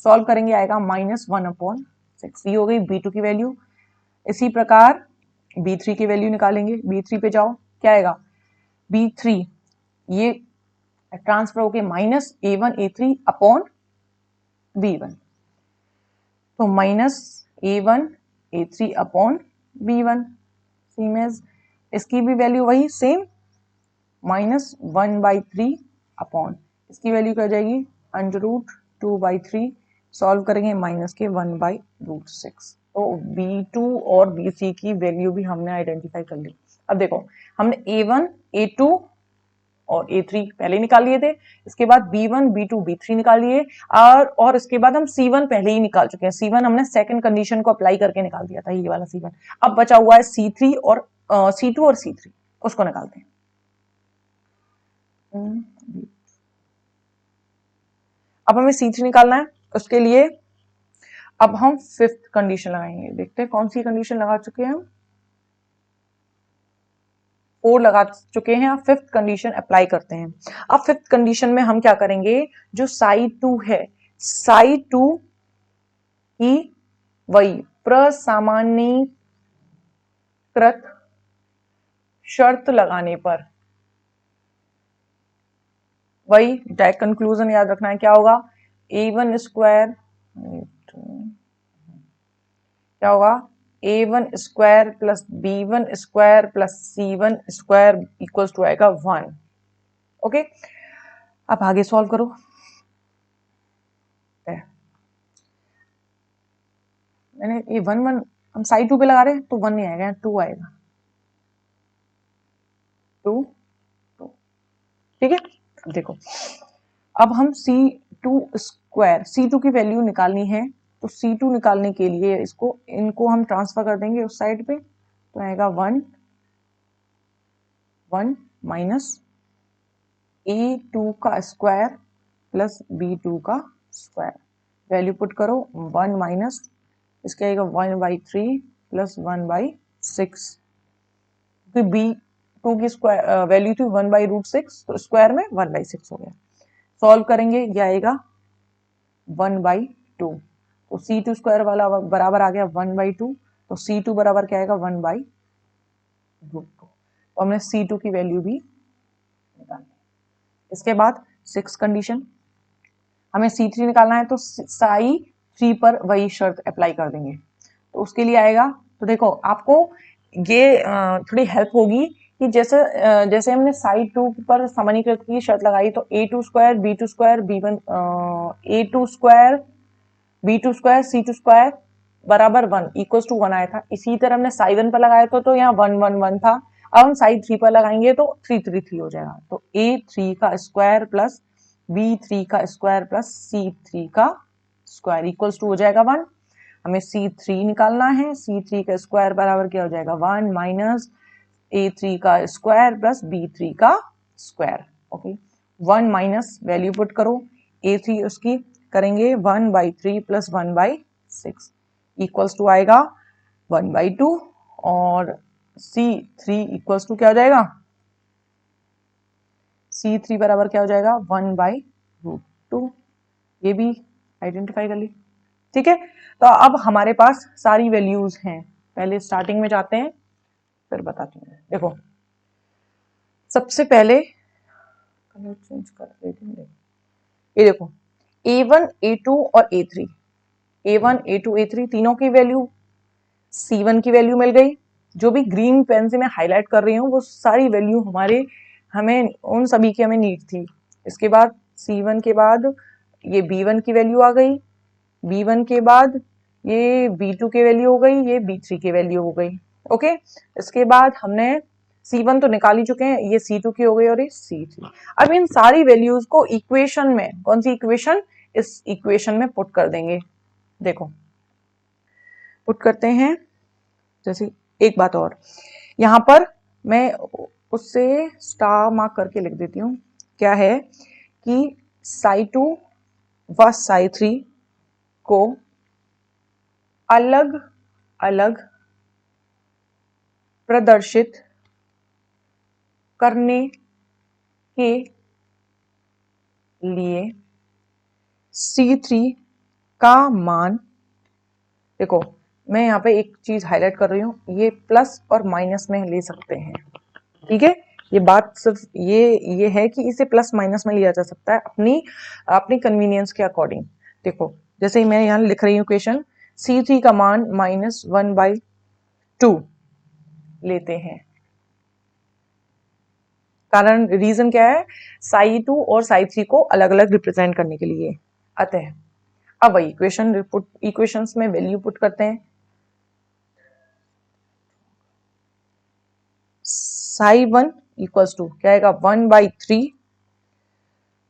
[SPEAKER 1] सॉल्व करेंगे आएगा -1/6। ये हो गई B2 की वैल्यू। इसी प्रकार B3 की वैल्यू निकालेंगे। B3 पे जाओ, क्या आएगा B3, ये ट्रांसफर होके minus A1 A3 upon B1, तो minus A1 A3 upon B1। Same as इसकी भी वैल्यू वही सेम, -1/3 अपॉन इसकी वैल्यू क्या हो जाएगी √2/3। सॉल्व करेंगे माइनस के 1/√6। तो B2 और B3 की वैल्यू भी हमने आइडेंटिफाई कर ली। अब देखो, हमने A1 A2 और A3 पहले ही निकाल लिए थे। इसके बाद B1 B2 B3 निकाल लिए और इसके बाद हम C1 पहले ही निकाल चुके हैं। C1 हमने सेकंड कंडीशन को अप्लाई करके निकाल दिया था, ये वाला C1। अब बचा हुआ है C3 और C2 और C3, उसको निकालते हैं। अब हमें C3 निकालना है, उसके लिए अब हम फिफ्थ कंडीशन लगाएंगे। देखते हैं कौन सी कंडीशन लगा चुके हैं हम। 4 लगा चुके हैं। अब फिफ्थ कंडीशन अप्लाई करते हैं। अब फिफ्थ कंडीशन में हम क्या करेंगे, जो psi2 है, psi2 की वही प्रसामान्यीकृत शर्त लगाने पर, वही डायरेक्ट कंक्लूजन याद रखना है, क्या होगा, A1 स्क्वायर क्या होगा, A1 square plus B1 square plus C1 square equals to आएगा 1। ओके, अब आगे सॉल्व करो। मैंने ये 1 1 हम साइड 2 पे लगा रहे हैं तो 1 नहीं आएगा, 2 आएगा, 2 2। ठीक है, अब देखो, अब हम C2 स्क्वायर, C2 की वैल्यू निकालनी है, तो C2 निकालने के लिए इनको हम ट्रांसफर कर देंगे उस साइड पे, तो आएगा 1 1 माइनस A2 का स्क्वायर प्लस B2 का स्क्वायर, वैल्यू पुट करो, 1 माइनस इसके आएगा 1/3 प्लस 1/6, क्योंकि B2 की स्क्वायर वैल्यू थी 1/√6, तो स्क्वायर में 1/6 हो गया। सॉल्व करेंगे, ये आएगा 1/2, तो C2 स्क्वायर वाला बराबर आ गया 1/2, तो C2 बराबर क्या आएगा 1/√2, तो हमने C2 की वैल्यू भी निकाली। इसके बाद 6 कंडीशन, हमें C3 निकालना है, तो psi3 पर वही शर्त अप्लाई कर देंगे, तो उसके लिए आएगा, तो देखो आपको ये थोड़ी हेल्प होगी कि जैसे हमने psi2 पर सामान्यीकृत की शर्त लगाई, तो A2 square B2 square B1 A2 square B2 square C2 square बराबर 1 इक्वल्स टू 1 आया था। इसी तरह हमने psi1 पर लगाया था, तो यहाँ 1 1 1 था। अब हम psi3 पर लगाएंगे तो 3 3 3 हो जाएगा, तो A3 का स्क्वायर प्लस B3 का स्क्वायर प्लस C3 का स्क्वायर इक्वल्स टू हो जाएगा 1। हमें C3 निकालना है, C3 का स्क्वायर बराबर क्या हो जाएगा 1 माइनस A3 का स्क्वायर प्लस B3 का square. Okay, 1 minus value put करो, A3 उसकी करेंगे 1/3 प्लस 1/6 इक्वल्स टू आएगा 1/2, और C3 इक्वल्स टू क्या हो जाएगा, C3 बराबर क्या हो जाएगा 1/√2, ये भी आइडेंटिफाई कर ली। ठीक है, तो अब हमारे पास सारी वैल्यूज हैं, पहले स्टार्टिंग में जाते हैं फिर बताती हूँ। देखो सबसे पहले कलर चेंज कर देती हूँ, ये देखो A1 A2 और A3, A1 A2 A3 तीनों की वैल्यू, C1 की वैल्यू मिल गई, जो भी ग्रीन पेन से मैं हाईलाइट कर रही हूँ वो सारी वैल्यू हमें उन सभी की हमें नीड थी। इसके बाद C1 के बाद ये B1 की वैल्यू आ गई, B1 के बाद ये B2 की वैल्यू हो गई, ये B3 की वैल्यू हो गई। ओके, इसके बाद हमने C1 तो निकाल ही चुके हैं, ये C2 की हो गई और ये C3। अब इन सारी वैल्यूज को इक्वेशन में, कौन सी इक्वेशन, इस इक्वेशन में पुट कर देंगे। देखो पुट करते हैं, जैसे एक बात और, यहां पर मैं उससे स्टार मार्क करके लिख देती हूँ, क्या है कि psi2 व psi3 को अलग अलग प्रदर्शित करने के लिए C3 का मान, देखो मैं यहाँ पे एक चीज हाईलाइट कर रही हूँ, ये प्लस और माइनस में ले सकते हैं। ठीक है, ये बात सिर्फ ये है कि इसे प्लस माइनस में लिया जा सकता है अपनी अपनी कन्वीनियंस के अकॉर्डिंग। देखो जैसे मैं यहाँ लिख रही हूँ इक्वेशन, C3 का मान -1/2 लेते हैं, कारण रीजन क्या है, psi2 और psi3 को अलग अलग रिप्रेजेंट करने के लिए। अतः अब वही इक्वेशंस में वैल्यू पुट करते हैं, psi1 इक्वल्स टू क्या आएगा 1/3।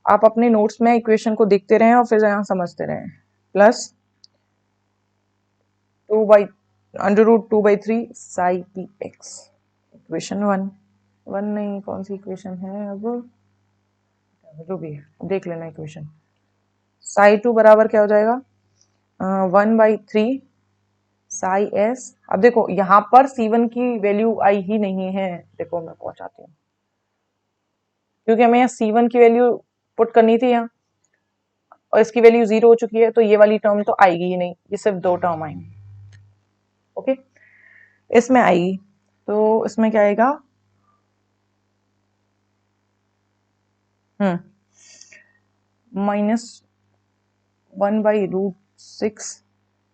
[SPEAKER 1] आप अपने नोट्स में इक्वेशन को देखते रहें और फिर यहाँ समझते रहें। Plus 2/√2/3 Sai p x, equation 1 नहीं, कौन सी इक्वेशन है अब, जो भी है देख लेना इक्वेशन। साई 2 बराबर क्या हो जाएगा 1/3 साई एस। अब देखो यहाँ पर C1 की वैल्यू आई ही नहीं है, देखो मैं पहुंचाती हूँ, क्योंकि हमें यहाँ C1 की वैल्यू पुट करनी थी यहाँ, और इसकी वैल्यू 0 हो चुकी है, तो ये वाली टर्म तो आएगी ही नहीं, ये सिर्फ 2 टर्म आएंगी। ओके, इसमें आएगी, तो इसमें क्या आएगा -1/√6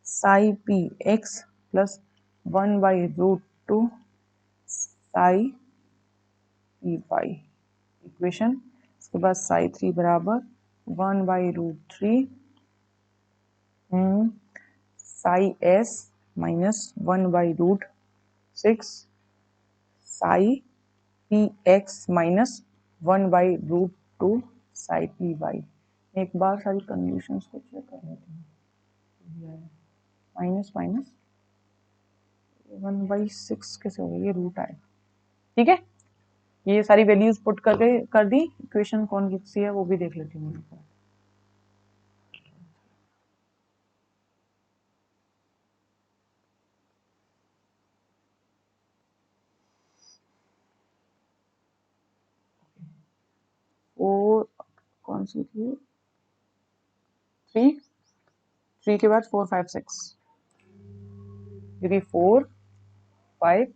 [SPEAKER 1] psi p x plus 1/√2 psi p y, equation. इसके बाद साई 3 बराबर 1/√3 psi s minus 1/√6 psi p x minus 1/√2 psi p y. एक बार सारी कंडीशंस को चेक कर लेते हैं। माइनस माइनस 1/6 कैसे हो गई, ये रूट आएगा। ठीक है, ये सारी वैल्यूज पुट करके कर दी, इक्वेशन कौन सी है वो भी देख लेती हूँ। 4 कौन सी थी, 3 के बाद 4 5 6, 4 5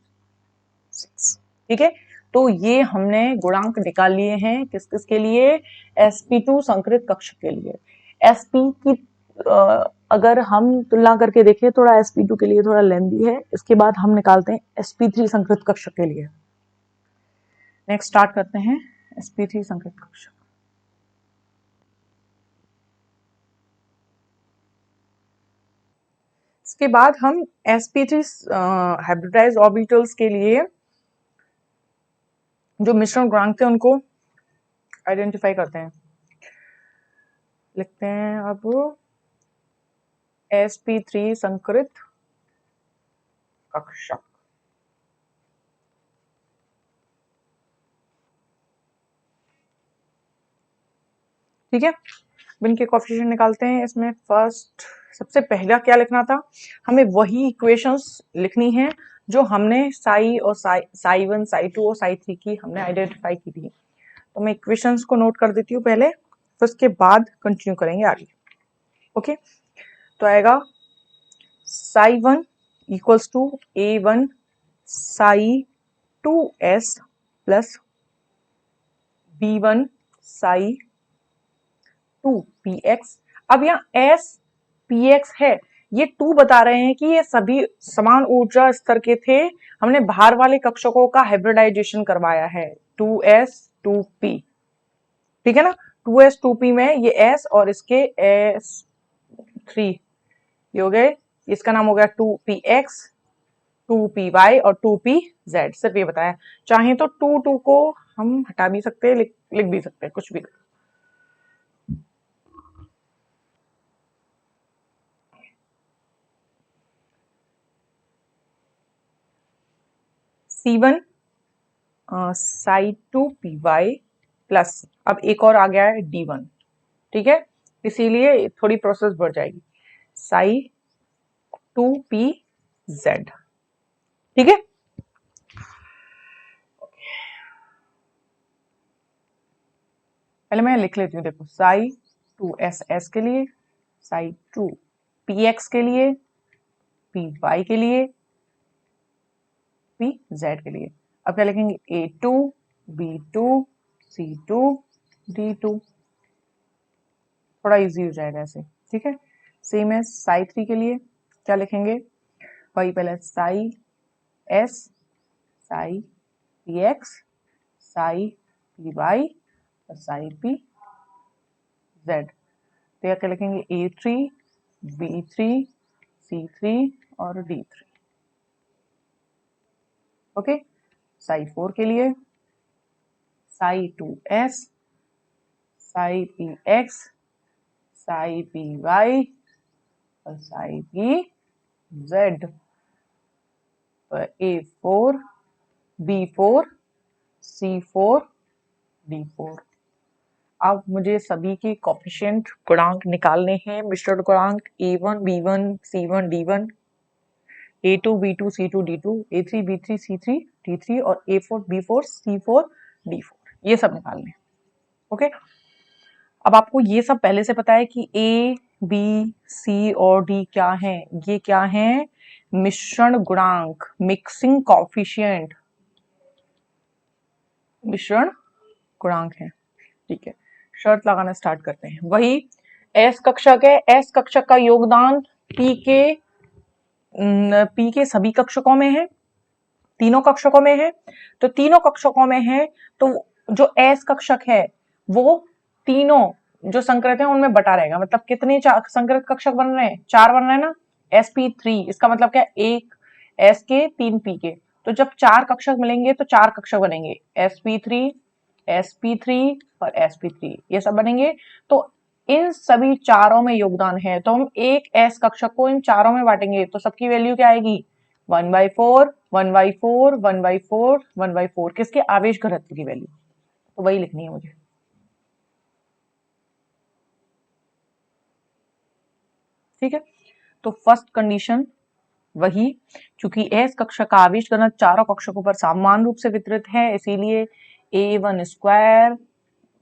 [SPEAKER 1] 6। ठीक है, तो ये हमने गुणांक निकाल लिए हैं किस किस के लिए, sp2 संकृत कक्ष के लिए। sp की अगर हम तुलना करके देखें, थोड़ा sp2 के लिए थोड़ा लेंदी है, इसके बाद हम निकालते हैं sp3 संकृत कक्ष के लिए। नेक्स्ट स्टार्ट करते हैं sp3 संकृत कक्ष। इसके बाद हम sp3 हाइब्रिडाइज्ड ऑर्बिटल्स के लिए जो मिश्रण गुणांक थे उनको आइडेंटिफाई करते हैं। लिखते हैं अब sp3 संकृत कक्षक। ठीक है, इनके कोएफिशिएंट निकालते हैं। इसमें फर्स्ट सबसे पहला क्या लिखना था, हमें वही इक्वेशंस लिखनी है जो हमने साई और साई 1 साई 2 और साई 3 की हमने आइडेंटिफाई की थी। तो मैं इक्वेशंस को नोट कर देती हूँ पहले, फिर उसके बाद कंटिन्यू करेंगे आगे। ओके, तो आएगा psi 1 equals to A1 psi 2s plus B1 psi 2px। अब यहाँ s px है, ये 2 बता रहे हैं कि ये सभी समान ऊर्जा स्तर के थे, हमने बाहर वाले कक्षकों का हाइब्रिडाइजेशन करवाया है 2s 2p। ठीक है ना, 2s 2p में ये s और इसके s3 ये हो गए, इसका नाम हो गया 2px 2py और 2pz। सिर्फ ये बताया, चाहे तो 2 को हम हटा भी सकते हैं, लिख भी सकते हैं, कुछ भी। C1 साई 2py प्लस, अब एक और आ गया है D1। ठीक है, इसीलिए थोड़ी प्रोसेस बढ़ जाएगी, साई 2pz। ठीक है, पहले मैं लिख लेती हूँ, देखो साई 2ss के लिए, साई 2px के लिए, py के लिए, pz के लिए। अब क्या लिखेंगे, A2 B2 C2 D2, थोड़ा इजी हो जाएगा ऐसे। ठीक है, सेम है साई 3 के लिए, क्या लिखेंगे, वही पहले psi s psi p x psi p y और साई पी जेड। तो यह क्या लिखेंगे, A3 B3 C3 और D3। ओके, साई 4 के लिए Sai 2s, Sai px, Sai py और Sai pz। A4, B4, C4, D4। अब मुझे सभी के कोफिशिएंट गुणांक निकालने हैं, मिश्रण गुणांक A1, B1, C1, D1, A2, B2, C2, D2, A3, B3, C3, D3 और A4, B4, C4, D4, ये सब निकालने। ओके, अब आपको ये सब पहले से पता है कि A, B, C और D क्या है। ये क्या है? मिश्रण गुणांक, मिक्सिंग कॉफिशिएंट, मिश्रण गुणांक है। ठीक है, शर्त लगाना स्टार्ट करते हैं। वही एस कक्षक है, एस कक्षक का योगदान पी के सभी कक्षकों में है, तीनों कक्षकों में है। तो तीनों कक्षकों में है तो जो एस कक्षक है वो तीनों जो संकृत है उनमें बटा रहेगा। मतलब कितने संकृत कक्षक बन रहे हैं? 4 बन रहे हैं ना। sp3 इसका मतलब क्या? एक s के 3 p के। तो जब 4 कक्षक मिलेंगे तो 4 कक्षक बनेंगे, sp3, sp3 और sp3, ये सब बनेंगे। तो इन सभी चारों में योगदान है, तो हम एक s कक्षक को इन चारों में बांटेंगे तो सबकी वैल्यू क्या आएगी? 1/4, 1/4, 1/4, 1/4। किसके? आवेश घनत्व की वैल्यू। तो वही लिखनी है मुझे। ठीक है, तो फर्स्ट कंडीशन वही, चूंकि एस कक्षक का आवेश घनत्व चारों कक्षकों पर समान रूप से वितरित है, इसीलिए A1 स्क्वायर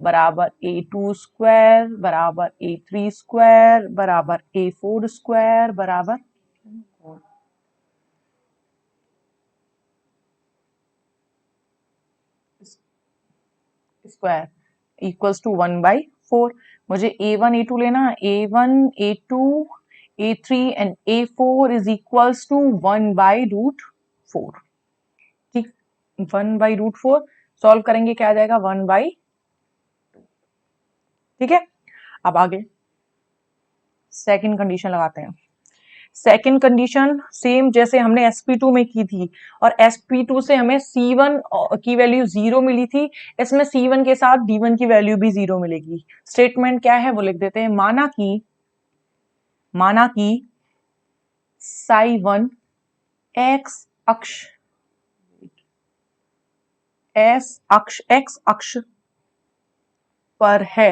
[SPEAKER 1] बराबर A2 स्क्वायर बराबर A3 स्क्वायर बराबर A4 स्क्वायर बराबर स्क्वायर इक्वल्स टू 1/4। मुझे A1 A2 लेना, A1 A2 A3 and A4 is equals to 1/√4। ठीक, 1/√4 सॉल्व करेंगे क्या आ जाएगा? 1/2। ठीक है, अब आगे सेकंड कंडीशन लगाते हैं। सेकंड कंडीशन सेम जैसे हमने sp2 में की थी, और sp2 से हमें c1 की वैल्यू 0 मिली थी, इसमें c1 के साथ d1 की वैल्यू भी 0 मिलेगी। स्टेटमेंट क्या है वो लिख देते हैं। माना कि psi1 x अक्ष x अक्ष पर है,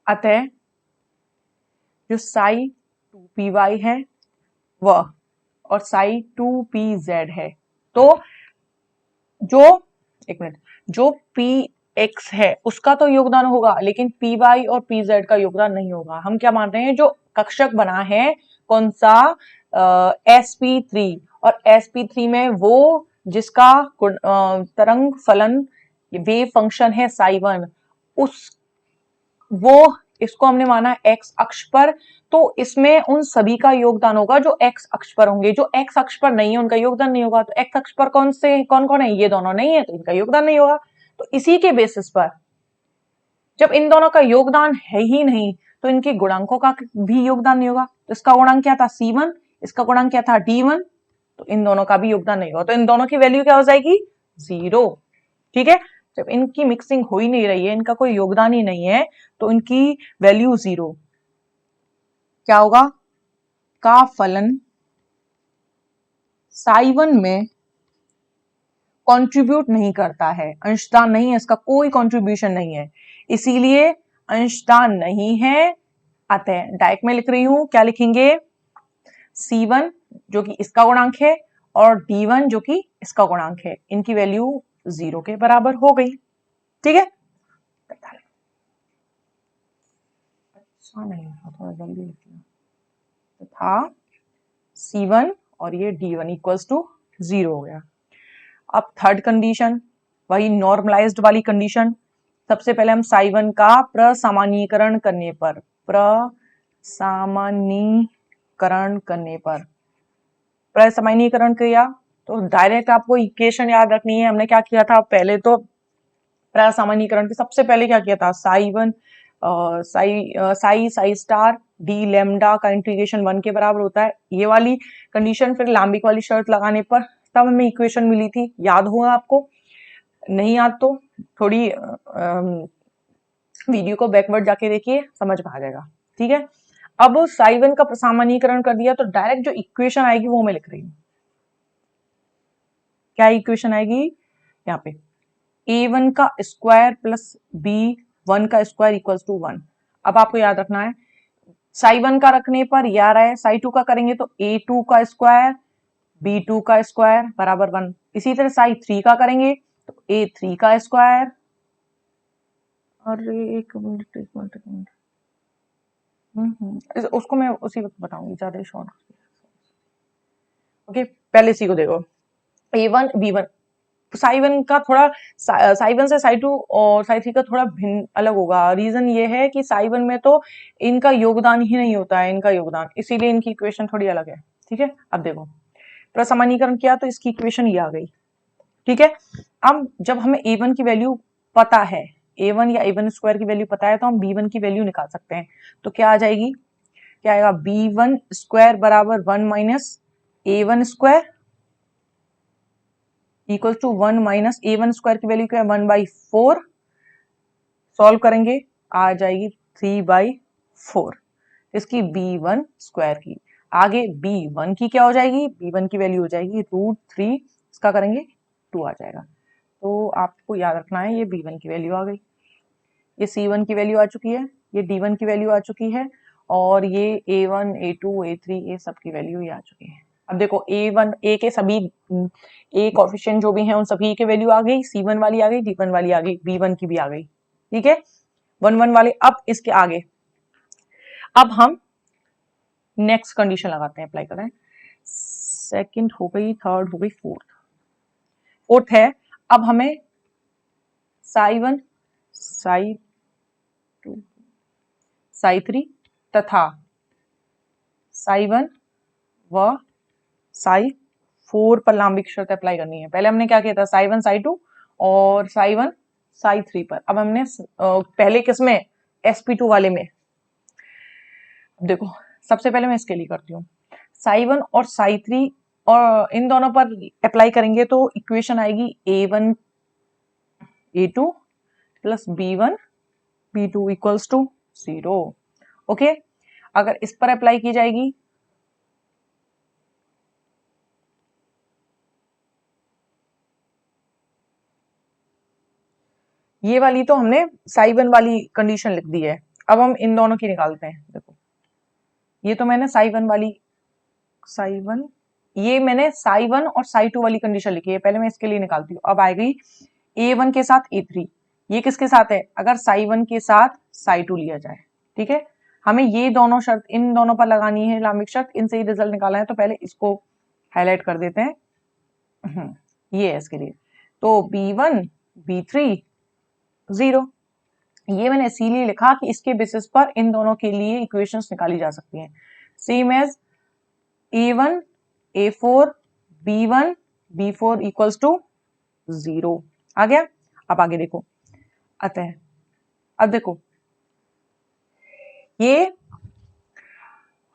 [SPEAKER 1] अतः जो psi 2py है वह और psi 2pz है। तो जो एक मिनट, जो px है उसका तो योगदान होगा, लेकिन py और pz का योगदान नहीं होगा। हम क्या मान रहे हैं? जो कक्षक बना है कौन सा? sp3, और sp3 में वो जिसका तरंग फलन वेव फंक्शन है psi1, उस वो इसको हमने माना x अक्ष पर, तो इसमें उन सभी का योगदान होगा जो x अक्ष पर होंगे। जो x अक्ष पर नहीं है उनका योगदान नहीं होगा। तो x अक्ष पर कौन कौन है? ये दोनों नहीं है, तो इनका योगदान नहीं होगा। तो इसी के बेसिस पर जब इन दोनों का योगदान है ही नहीं तो इनके गुणांकों का भी योगदान नहीं होगा। तो इसका गुणांक क्या था? c1, इसका गुणांक क्या था? d1, तो इन दोनों का भी योगदान नहीं होगा। तो इन दोनों की वैल्यू क्या हो जाएगी? 0। ठीक है, जब इनकी मिक्सिंग हो ही नहीं रही है, इनका कोई योगदान ही नहीं है, तो इनकी वैल्यू 0। क्या होगा? का फलन psi1 में कंट्रीब्यूट नहीं करता है, अंशदान नहीं है, इसका कोई कंट्रीब्यूशन नहीं है, इसीलिए अंशदान नहीं है। अतः डायरेक्ट में लिख रही हूं, क्या लिखेंगे? c1 जो कि इसका गुणांक है और d1 जो कि इसका गुणांक है, इनकी वैल्यू 0 के बराबर हो गई। ठीक है, अच्छा नहीं था, थोड़ा जल्दी लिखना तो था c1 और ये d1 इक्वल्स टू 0 हो गया। अब थर्ड कंडीशन, वही नॉर्मलाइज्ड वाली कंडीशन। सबसे पहले हम psi1 का प्रसामान्यीकरण करने पर प्रसामान्यीकरण किया तो डायरेक्ट आपको इक्वेशन याद रखनी है। हमने क्या किया था पहले? तो प्रसामान्यीकरण के सबसे पहले क्या किया था? psi1 Sai star d lambda का इंटीग्रेशन 1 के बराबर होता है, ये वाली कंडीशन। फिर लैम्बिक वाली शर्त लगाने पर तब हमें इक्वेशन मिली थी, याद होगा आपको। नहीं याद तो थोड़ी वीडियो को बैकवर्ड जाके देखिए, समझ में आ जाएगा। ठीक है, अब साई वन का सामान्यीकरण कर दिया तो डायरेक्ट जो इक्वेशन आएगी वो मैं लिख रही हूँ। क्या इक्वेशन आएगी यहाँ पे, a1 का स्क्वायर प्लस b1 का स्क्वायर इक्वल्स टू 1। अब आपको याद रखना है, साई वन का रखने पर ये आ रहा है, साई टू का करेंगे तो a2 का स्क्वायर b2 का स्क्वायर बराबर 1। इसी तरह साई थ्री का करेंगे तो a3 का स्क्वायर, अरे एक मिनट एक मिनट एक मिनट, उसको मैं उसी वक्त बताऊंगी, ज्यादा शॉर्ट। ओके, पहले इसी को देखो, a1 b1, साई वन का थोड़ा, साई वन से साई टू और साई थ्री का थोड़ा भिन्न अलग होगा। रीजन ये है कि साई वन में तो इनका योगदान ही नहीं होता है, इनका योगदान, इसीलिए इनकी इक्वेशन थोड़ी अलग है। ठीक है, अब देखो प्रसामान्यीकरण किया तो इसकी इक्वेशन ये आ गई। ठीक है, अब जब हमें ए वन की वैल्यू पता है, ए वन या ए वन स्क्वायर की वैल्यू पता है, तो हम बी वन की वैल्यू निकाल सकते हैं। तो क्या आ जाएगी, क्या आएगा, बी वन स्क्वायर बराबर 1 minus a one square equal to 1 minus a one square की वैल्यू क्या है, 1/4। सॉल्व करेंगे आ जाएगी 3/4, इसकी बी वन स्क्वायर की। आगे बी वन की क्या हो जाएगी, बी वन की वैल्यू हो जाएगी √3, इसका करेंगे 2 आ जाएगा। तो आपको याद रखना है, ये बी वन की वैल्यू आ गई, ये सी वन की वैल्यू आ चुकी है, ये डी वन की वैल्यू आ चुकी है, और ये A one A two A three ये सब की वैल्यू ये आ चुकी है। अब देखो ए वन ए के सभी ए कोफिशिएंट जो भी हैं उन सभी के वैल्यू आ गई, सी वन वाली आ गई, डी वन वाली आ गई, बी वन की भी आ गई। ठीक है, 1 1 वाले। अब इसके आगे अब हम नेक्स्ट कंडीशन लगाते हैं, अप्लाई करें। सेकंड हो गई, थर्ड हो गई, फोर्थ है, अब हमें psi one, Sai to, Sai three तथा साई वन व साई फोर पर लांबिक शर्त अप्लाई करनी है। पहले हमने क्या किया था, साई वन साई टू और साई वन साई थ्री पर। अब हमने पहले किसमें, sp2 वाले में। देखो सबसे पहले मैं इसके लिए करती हूँ, साई वन और साई थ्री और इन दोनों पर अप्लाई करेंगे तो इक्वेशन आएगी a1 a2 plus b1 b2 equals to 0। Okay, अगर इस पर अप्लाई की जाएगी ये वाली, तो हमने साई वन वाली कंडीशन लिख दी है। अब हम इन दोनों की निकालते हैं। देखो ये तो मैंने साई वन वाली, साई वन, ये मैंने साई वन और साई टू वाली कंडीशन लिखी है, पहले मैं इसके लिए निकालती हूँ। अब आएगी ए वन के साथ ए थ्री, ये किसके साथ है, अगर साई वन के साथ साई टू लिया जाए। ठीक है, हमें ये दोनों शर्त इन दोनों पर लगानी है, लांबिक शर्त, इनसे ही रिजल्ट निकाला है, तो पहले इसको हाईलाइट कर देते हैं। ये है इसके लिए, तो b1 b3 0। ये मैंने इसीलिए लिखा कि इसके बेसिस पर इन दोनों के लिए इक्वेशंस निकाली जा सकती हैं। Same as a1 a4 b1 b4 equals to 0 आ गया। अब आगे देखो, अतः अब देखो ये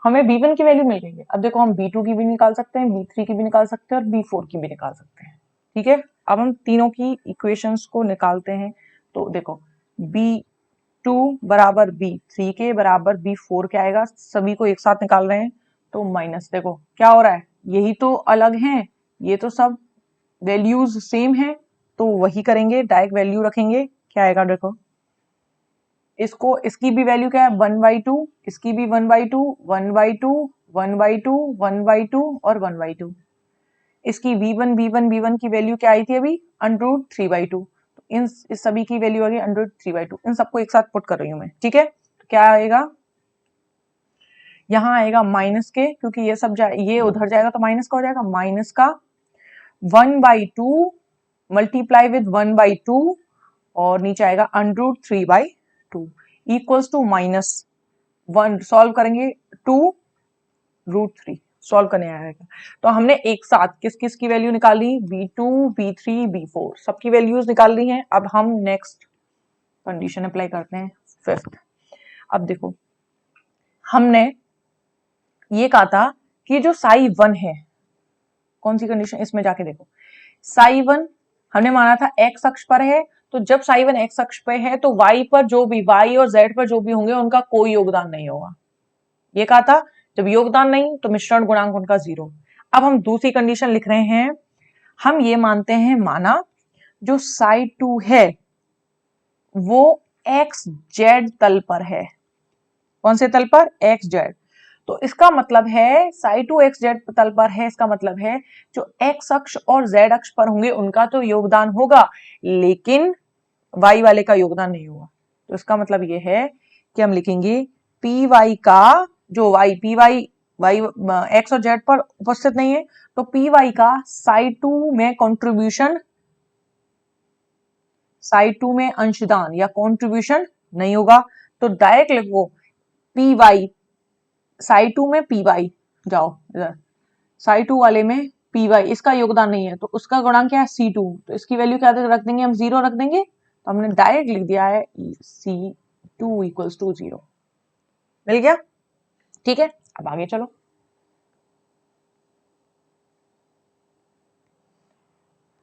[SPEAKER 1] हमें b1 की वैल्यू मिल गई है। अब देखो हम b2 की भी निकाल सकते हैं, b3 की भी निकाल सकते हैं और b4 की भी निकाल सकते हैं। ठीक है, अब हम तीनों की इक्वेशंस को निकालते हैं। तो देखो b2 बराबर b3 के बराबर b4 क्या आएगा, सभी को एक साथ निकाल रहे हैं तो माइनस, देखो क्या हो रहा है, यही तो अलग हैं, ये तो सब वैल्यूज सेम है, तो वही करेंगे, डायरेक्ट वैल्यू रखेंगे। क्या आएगा देखो, इसको, इसकी भी वैल्यू क्या है 1/2, इसकी भी 1/2 1/2 1/2 1/2 और 1/2। इसकी v1 की वैल्यू क्या आई थी अभी, √3/2। तो इस सभी की वैल्यू आ गई √3/2। इन सबको एक साथ पुट कर रही हूं मैं। ठीक है, तो क्या आएगा, यहां आएगा माइनस के, क्योंकि ये सब ये उधर जाएगा तो माइनस का हो जाएगा, माइनस का 1/2 मल्टीप्लाई विद 1/2 और नीचे आएगा √3/2 इक्वल्स टू -1। सॉल्व करेंगे 2√3 सॉल्व करने आएगा। तो हमने एक साथ किस किस की वैल्यू निकाली, b2 b3 b4 सबकी वैल्यूज निकाल ली हैं। अब हम नेक्स्ट कंडीशन अप्लाई करते हैं, फिफ्थ। अब देखो हमने ये कहा था कि जो साई वन है, कौन सी कंडीशन, इसमें जाके देखो, साई वन हमने माना था x अक्ष पर है, तो जब साई वन x अक्ष पे है तो y पर जो भी y और z पर जो भी होंगे उनका कोई योगदान नहीं होगा। ये कहा था जब योगदान नहीं तो मिश्रण गुणांक उनका 0। अब हम दूसरी कंडीशन लिख रहे हैं। हम ये मानते हैं, माना जो साई 2 है वो एक्स जेड तल पर है। कौन से तल पर? X Z. तो इसका मतलब है साई 2 एक्स जेड तल पर है, इसका मतलब है जो एक्स अक्ष और जेड अक्ष पर होंगे उनका तो योगदान होगा, लेकिन वाई वाले का योगदान नहीं होगा। तो इसका मतलब ये है कि हम लिखेंगे पी वाई का, जो y p y y x और जेड पर उपस्थित नहीं है, तो पी वाई का साई 2 में कंट्रीब्यूशन, साई 2 में अंशदान या कंट्रीब्यूशन नहीं होगा। तो डायरेक्ट लिखो पी वाई, साई 2 में पी वाई, जाओ इधर साई 2 वाले में पी वाई, इसका योगदान नहीं है तो उसका गुणांक क्या है? C2। तो इसकी वैल्यू क्या रख देंगे हम? 0 रख देंगे। तो हमने डायरेक्ट लिख दिया है C2 इक्वल्स टू 0। मिल गया? ठीक है, अब आगे चलो।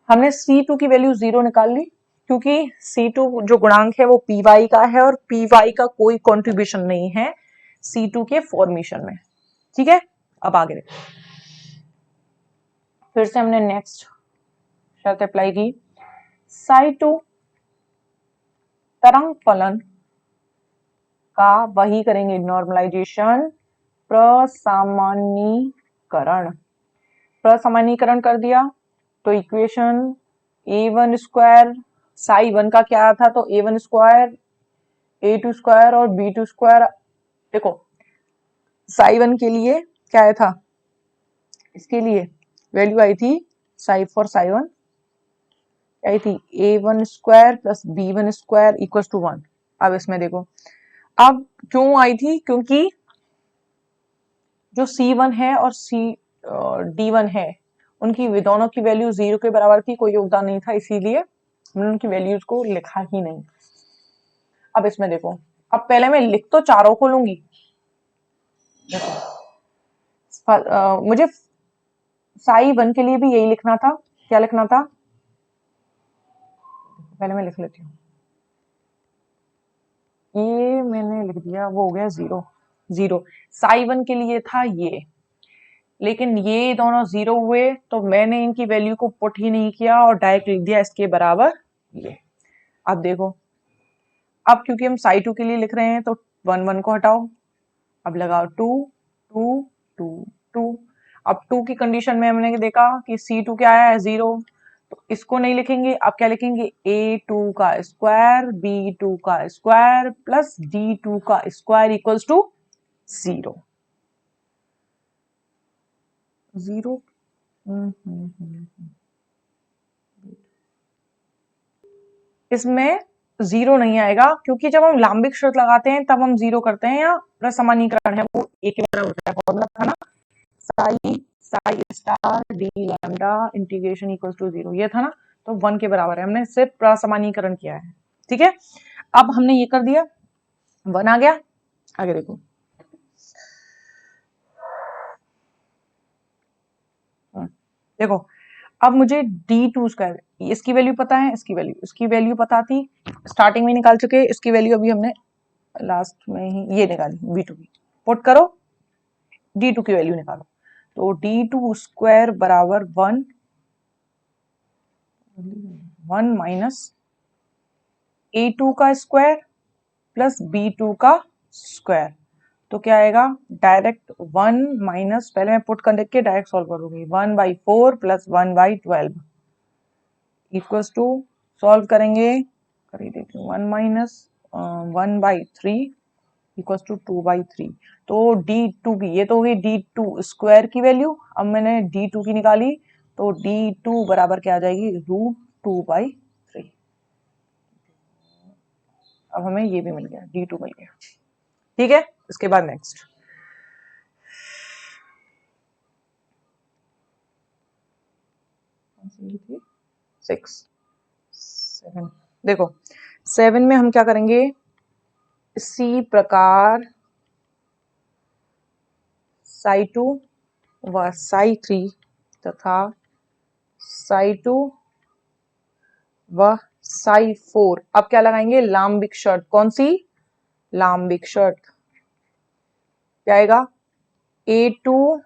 [SPEAKER 1] हमने C2 की वैल्यू 0 निकाल ली, क्योंकि C2 जो गुणांक है वो पी वाई का है और पी वाई का कोई कंट्रीब्यूशन नहीं है C2 के फॉर्मेशन में। ठीक है, अब आगे देखो। फिर से हमने नेक्स्ट शर्त अप्लाई की। साई 2 तरंग फलन का वही करेंगे नॉर्मलाइजेशन, प्रसामान्यीकरण। प्रसामान्यीकरण कर दिया तो इक्वेशन a1 स्क्वायर, साई 1 का क्या था? तो a1 स्क्वायर, a2 स्क्वायर और b2 स्क्वायर। देखो साई 1 के लिए क्या आया था? इसके लिए वैल्यू आई थी साई फॉर साई 1 आई थी a1 square plus b1 square equals to 1। अब इसमें देखो, अब क्यों आई थी? क्योंकि जो C1 है और D1 है उनकी दोनों की वैल्यू 0 के बराबर थी, कोई योगदान नहीं था, इसीलिए हमने उनकी वैल्यूज को लिखा ही नहीं। अब इसमें देखो, अब पहले मैं लिख तो चारों को लूंगी। देखो मुझे साई 1 के लिए भी यही लिखना था। क्या लिखना था? पहले मैं लिख लेती हूँ। ये मैंने लिख दिया, वो हो गया 0 0। साई 1 के लिए था ये, लेकिन ये दोनों 0 हुए तो मैंने इनकी वैल्यू को पुट ही नहीं किया और डायरेक्ट लिख दिया इसके बराबर ये। अब देखो, अब क्योंकि हम साई 2 के लिए लिख रहे हैं तो 1 1 को हटाओ, अब लगाओ 2 2 2 2। अब 2 की कंडीशन में हमने देखा कि C2 क्या आया है? 0। तो इसको नहीं लिखेंगे, अब क्या लिखेंगे? A2 का स्क्वायर B2 का स्क्वायर प्लस D2 का स्क्वायर इक्वल्स टू 0 0। इसमें 0 नहीं आएगा, क्योंकि जब हम लांबिक शर्त लगाते हैं तब हम 0 करते हैं, या प्रसमानीकरण है वो एक के बराबर होता है। फॉर्मूला था ना, psi psi star d lambda integration equals to 0, ये था ना, तो 1 के बराबर है। हमने सिर्फ प्रसमानीकरण किया है। ठीक है, अब हमने ये कर दिया, 1 आ गया। आगे देखो, देखो अब मुझे D2 स्क्वायर, इसकी वैल्यू पता है, इसकी वैल्यू पता थी, स्टार्टिंग में निकाल चुके। इसकी वैल्यू अभी हमने लास्ट में ही ये निकाली, B2 की। पुट करो, D2 की वैल्यू निकालो, तो D2 स्क्वायर बराबर 1 माइनस A2 का स्क्वायर प्लस B2 का स्क्वायर। तो क्या आएगा? डायरेक्ट 1 माइनस, पहले मैं पुट कर के डायरेक्ट सॉल्व करूंगी, 1/4 प्लस 1/12 इक्वल्स टू, सॉल्व करेंगे, कर ही देती हूँ, 1 माइनस 1/3 इक्वल्स टू 2/3। तो D2 की, ये तो हो गई D2 स्क्वायर की वैल्यू। अब मैंने D2 की निकाली, तो D2 बराबर क्या आ जाएगी? √2/3। अब हमें ये भी मिल गया, D2 मिल गया। ठीक है, इसके बाद नेक्स्ट, सिक्स 7। देखो 7 में हम क्या करेंगे? इसी प्रकार साई 2 व साई 3 तथा साई 2 व साई 4। अब क्या लगाएंगे, लाम्बिक शर्त। कौन सी, लाम्बिक शर्त। क्या आएगा, A2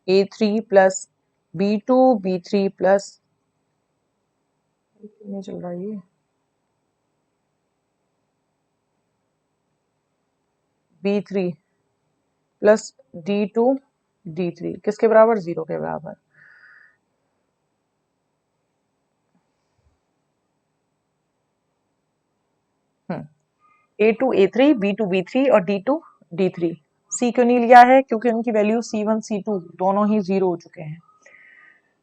[SPEAKER 1] A3 plus B2 B3 plus, नहीं चल रहा ये, B3 प्लस D2 D3 किसके बराबर, 0 के बराबर। A2 A3 B2 B3 और D2 D3। C क्यों नहीं लिया है, क्योंकि उनकी वैल्यू C1 C2 दोनों ही 0 हो चुके हैं।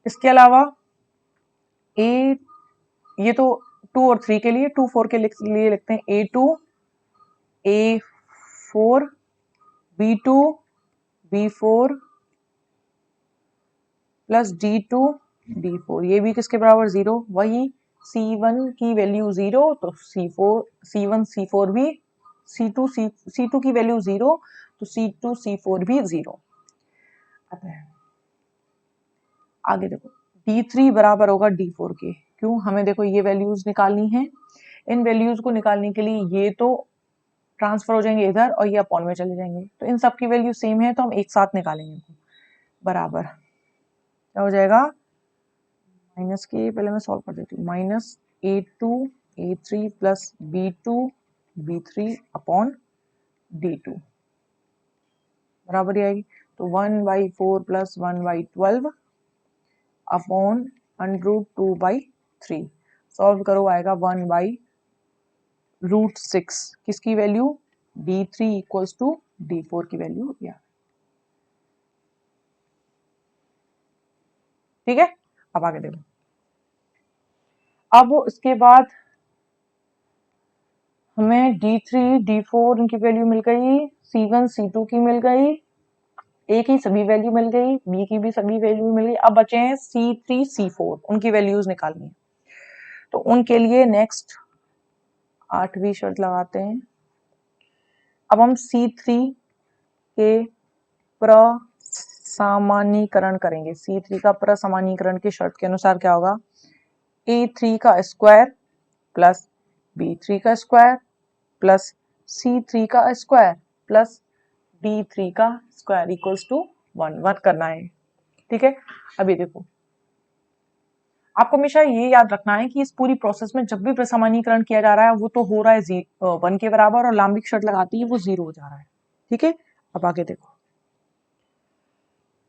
[SPEAKER 1] इसके अलावा A, ये तो 2 और 3 के लिए, 2 4 के लिए लिखते हैं A2 A4 B2 B4 plus D2 D4, ये भी किसके बराबर, 0। वही C1 की वैल्यू 0 तो C1 C4 भी, C2 की वैल्यू 0 तो C2 C4 भी 0। आगे देखो D3 बराबर होगा D4 के। क्यों, हमें देखो ये वैल्यूज निकालनी है। इन वैल्यूज को निकालने के लिए ये तो ट्रांसफर हो जाएंगे इधर और ये अपॉन में चले जाएंगे, तो इन सब की वैल्यू सेम है तो हम एक साथ निकालेंगे। बराबर क्या हो जाएगा, माइनस के, पहले मैं सॉल्व कर देती हूँ, minus A2 A3 plus B2 B3 upon D2 बराबर ही आएगी। तो 1/4 प्लस 1/12 अपॉन √2/3। सॉल्व करो, आएगा 1/√6। किसकी value, D3 equals to D4 की वैल्यू। या ठीक है, अब आगे देखो। अब इसके बाद हमें D3 D4 इनकी वैल्यू मिल गई, C1 C2 की मिल गई, A की सभी वैल्यू मिल गई, B की भी सभी वैल्यू मिल गई। अब बचे हैं C3 C4, उनकी वैल्यूज निकालनी है। तो उनके लिए नेक्स्ट 8वीं शर्त लगाते हैं। अब हम C3 के प्रसामान्यीकरण करेंगे। C3 का प्रसामान्यीकरण की शर्त के अनुसार क्या होगा, A3 का स्क्वायर प्लस B3 का स्क्वायर प्लस C3 का स्क्वायर प्लस D3 का स्क्वायर इक्वल्स टू 1 करना है। ठीक है, अभी देखो आपको हमेशा ये याद रखना है कि इस पूरी प्रोसेस में जब भी प्रसामान्यीकरण किया जा रहा है वो तो हो रहा है 1 के बराबर, और लाम्बिक शर्त लगाती है वो 0 हो जा रहा है। ठीक है, अब आगे देखो,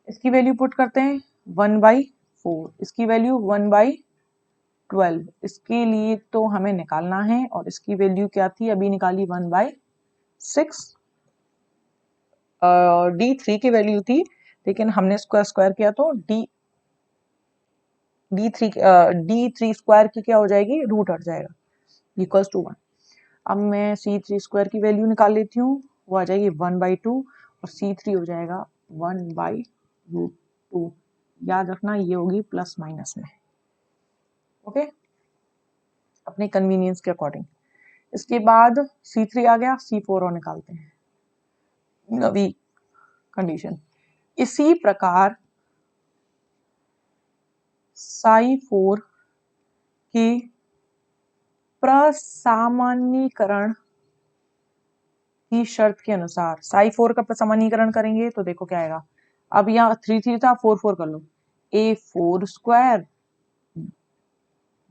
[SPEAKER 1] इसकी वैल्यू पुट करते हैं 1/4, इसकी वैल्यू 1/12, इसके लिए तो हमें निकालना है, और इसकी वैल्यू क्या थी, अभी निकाली 1/6। D3 की वैल्यू थी, लेकिन हमने इसको स्क्वायर किया तो D3 स्क्वायर की क्या हो जाएगी, रूट हट जाएगा, इक्वल्स टू 1। अब मैं C3 स्क्वायर की वैल्यू निकाल लेती हूँ, वो आ जाएगी 1/2 और C3 हो जाएगा 1/√2। याद रखना ये होगी प्लस माइनस में। ओके, अपने कन्वीनियंस के अकॉर्डिंग। इसके बाद C3 आ गया, C4 और निकालते हैं नवी कंडीशन। इसी प्रकार साई4 की प्रसामान्यीकरण की शर्त के अनुसार साई4 का प्रसामान्यीकरण करेंगे तो देखो क्या आएगा। अब यहाँ 3 था, 4 कर लो, A4 square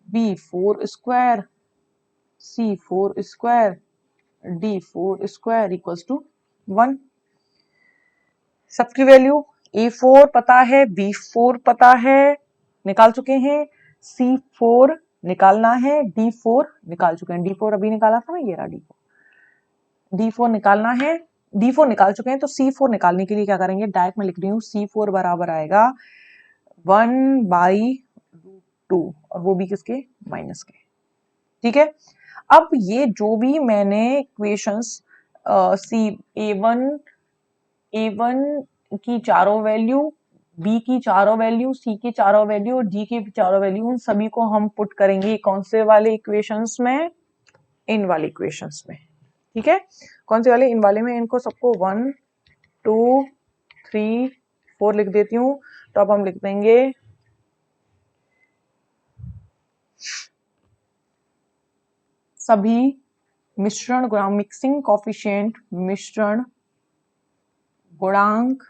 [SPEAKER 1] B4 square C4 square D4 square equals to 1। सबकी वैल्यू A4 पता है, B4 पता है, निकाल चुके हैं, C4 निकालना है, D4 निकाल चुके हैं, D4 अभी निकाला था ना, ये रहा D4 निकालना है, D4 निकाल चुके हैं, तो C4 निकालने के लिए क्या करेंगे, डायरेक्ट मैं लिख रही हूँ C4 बराबर आएगा 1/√2, और वो भी किसके, माइनस के। ठीक है, अब ये जो भी मैंने इक्वेशंस A1 की चारों वैल्यू, B की चारों वैल्यू, C की चारों वैल्यू और D की चारों वैल्यू, उन सभी को हम पुट करेंगे कौन से वाले इक्वेशंस में, इन वाले इक्वेशंस में। ठीक है, कौन से वाले, इन वाले में। इनको सबको 1 2 3 4 लिख देती हूँ। तो अब हम लिख देंगे सभी मिश्रण गुणांक, मिक्सिंग कॉफिशिएंट, मिश्रण गुणांक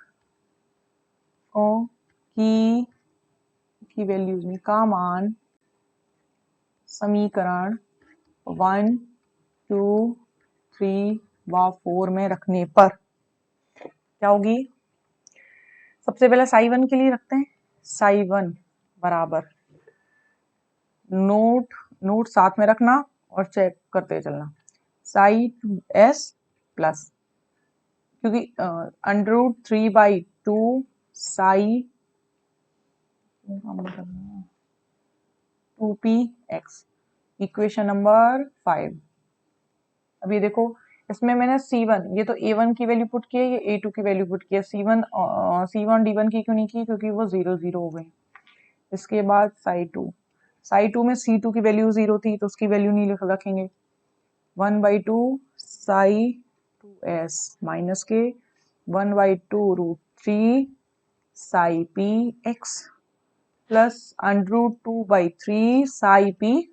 [SPEAKER 1] की वैल्यूज में का मान समीकरण 1, 2, 3 व 4 में रखने पर क्या होगी। सबसे पहले साई 1 के लिए रखते हैं। साई 1 बराबर नोट साथ में रखना और चेक करते चलना। साई 2s प्लस, क्योंकि √3/2 साई 2px, इक्वेशन नंबर 5। अभी देखो इसमें मैंने C1, ये तो A1 की वैल्यू पुट की है, ये A2 की वैल्यू पुट की है। C1 D1 की क्यों नहीं की, क्योंकि वो 0 0 हो गए। इसके बाद साई 2 में C2 की वैल्यू 0 थी तो उसकी वैल्यू नहीं रखेंगे। 1/2 साई 2s माइनस के 1/2√3 Sai px plus √2/3 Sai py।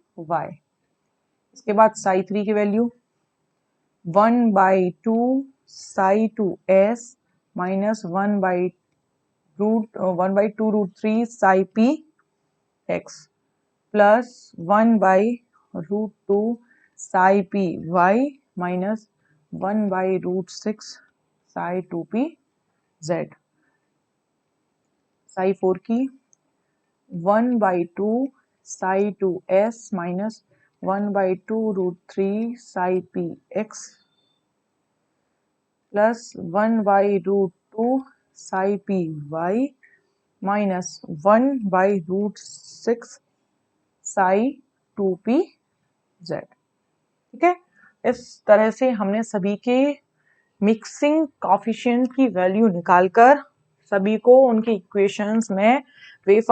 [SPEAKER 1] इसके बाद साई 3 की value 1/2 Sai 2s minus 1/2√3 Sai px plus 1/√2 Sai py minus 1/√6 Sai 2pz। Sai 4 की 1/2 Sai 2s minus 1/2√3 Sai px plus 1/√2 Sai py minus 1/√6 Sai 2pz। ठीक है, इस तरह से हमने सभी के मिक्सिंग कॉफिशिएंट की वैल्यू निकालकर सभी को उनके इक्वेशंस में वेव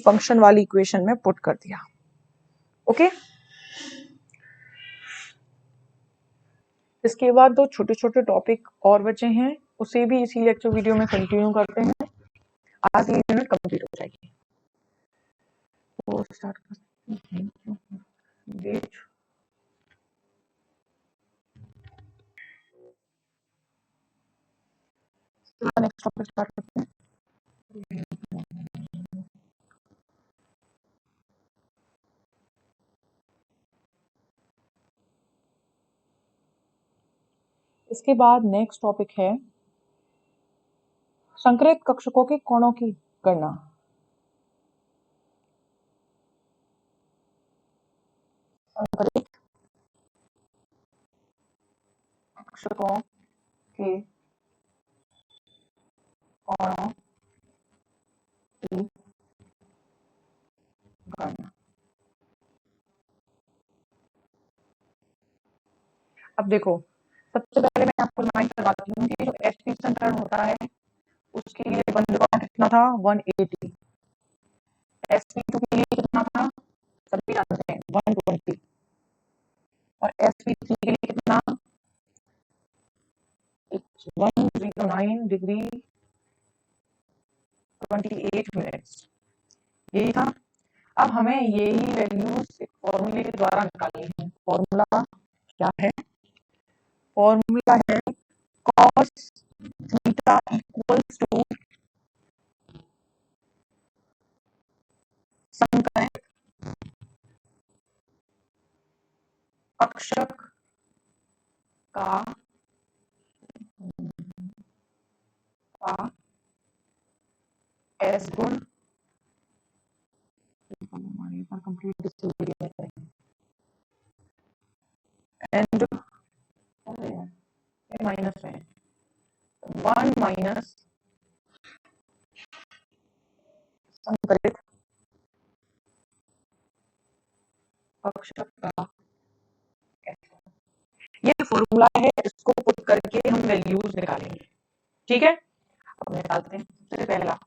[SPEAKER 1] फंक्शन वाली इक्वेशन में पुट कर दिया। ओके, इसके बाद 2 छोटे छोटे टॉपिक और बचे हैं, उसे भी इसी लेक्चर वीडियो में कंटिन्यू करते हैं। आज ये यूनिट कंप्लीट हो जाएगी। तो स्टार्ट करते हैं। नेक्स्ट टॉपिक स्टार्ट करते हैं। इसके बाद नेक्स्ट टॉपिक है संकरित कक्षकों के कोणों की गणना। संकरित कक्षकों के कोणों की गणना। अब देखो, सबसे पहले मैं आपको रिमाइंड करवाती हूँ कि जो एसपी संकरण होता है उसके लिए बंद कोण कितना था, 180। sp2 के लिए कितना था, सभी जानते हैं 120। और sp3 के लिए कितना, 109 डिग्री 28 मिनट्स, यही था। अब हमें यही वैल्यूज फॉर्मूले के द्वारा निकालनी है। फॉर्मूला क्या है, फॉर्मूला है cos थीटा इक्वल्स टू संकरित कक्षक का एस गुण एंड माइनस में 1 माइनस संकरित कक्षक का। ये फॉर्मूला है, इसको पुट करके हम वैल्यूज निकालेंगे। ठीक है, अब निकालते हैं। सबसे पहला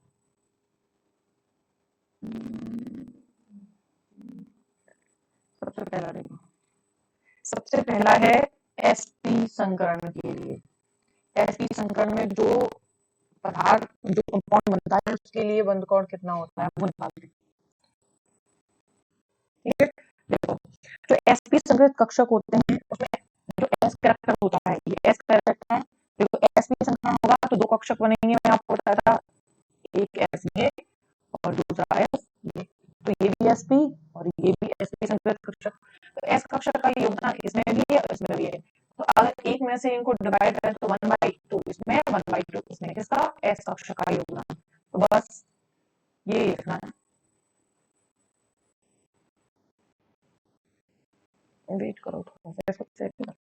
[SPEAKER 1] देखो, सबसे पहला है एसपी संकरण के लिए। एसपी संकरण में जो पदार्थ जो कंपाउंड बनता है उसके लिए बंद कोण कितना होता है वो निकालते हैं। ठीक है, देखो जो एसपी संकृत कक्षक होते हैं उसमें जो एस कैरेक्टर होता है, ये एस कैरेक्टर है। देखो एसपी संकरण होगा तो दो कक्षक बनेंगे, मैं आपको बताया था, एक एस ये और दूसरा एस ये। तो ये भी एसपी और ये भी एसपी संकृत कक्षक। तो एस कक्षक का योगदान इसमें भी है और इसमें भी है। तो अगर एक में से इनको डिवाइड करें तो 1/2 इसमें 1/2 इसमें, किसका? एस कक्षक का योगदान। तो बस ये लिखना है। वेट करो थोड़ा सा, इसको चेक करो।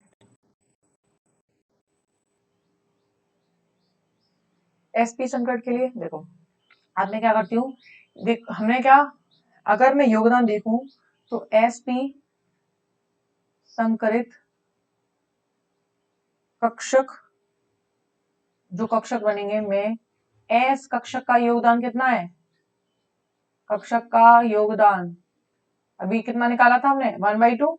[SPEAKER 1] एसपी संकट के लिए देखो अब मैं क्या करती हूँ, देख हमने क्या, अगर मैं योगदान देखूं तो एसपी संकरित कक्षक, जो कक्षक बनेंगे में एस कक्षक का योगदान कितना है? कक्षक का योगदान अभी कितना निकाला था हमने? 1/2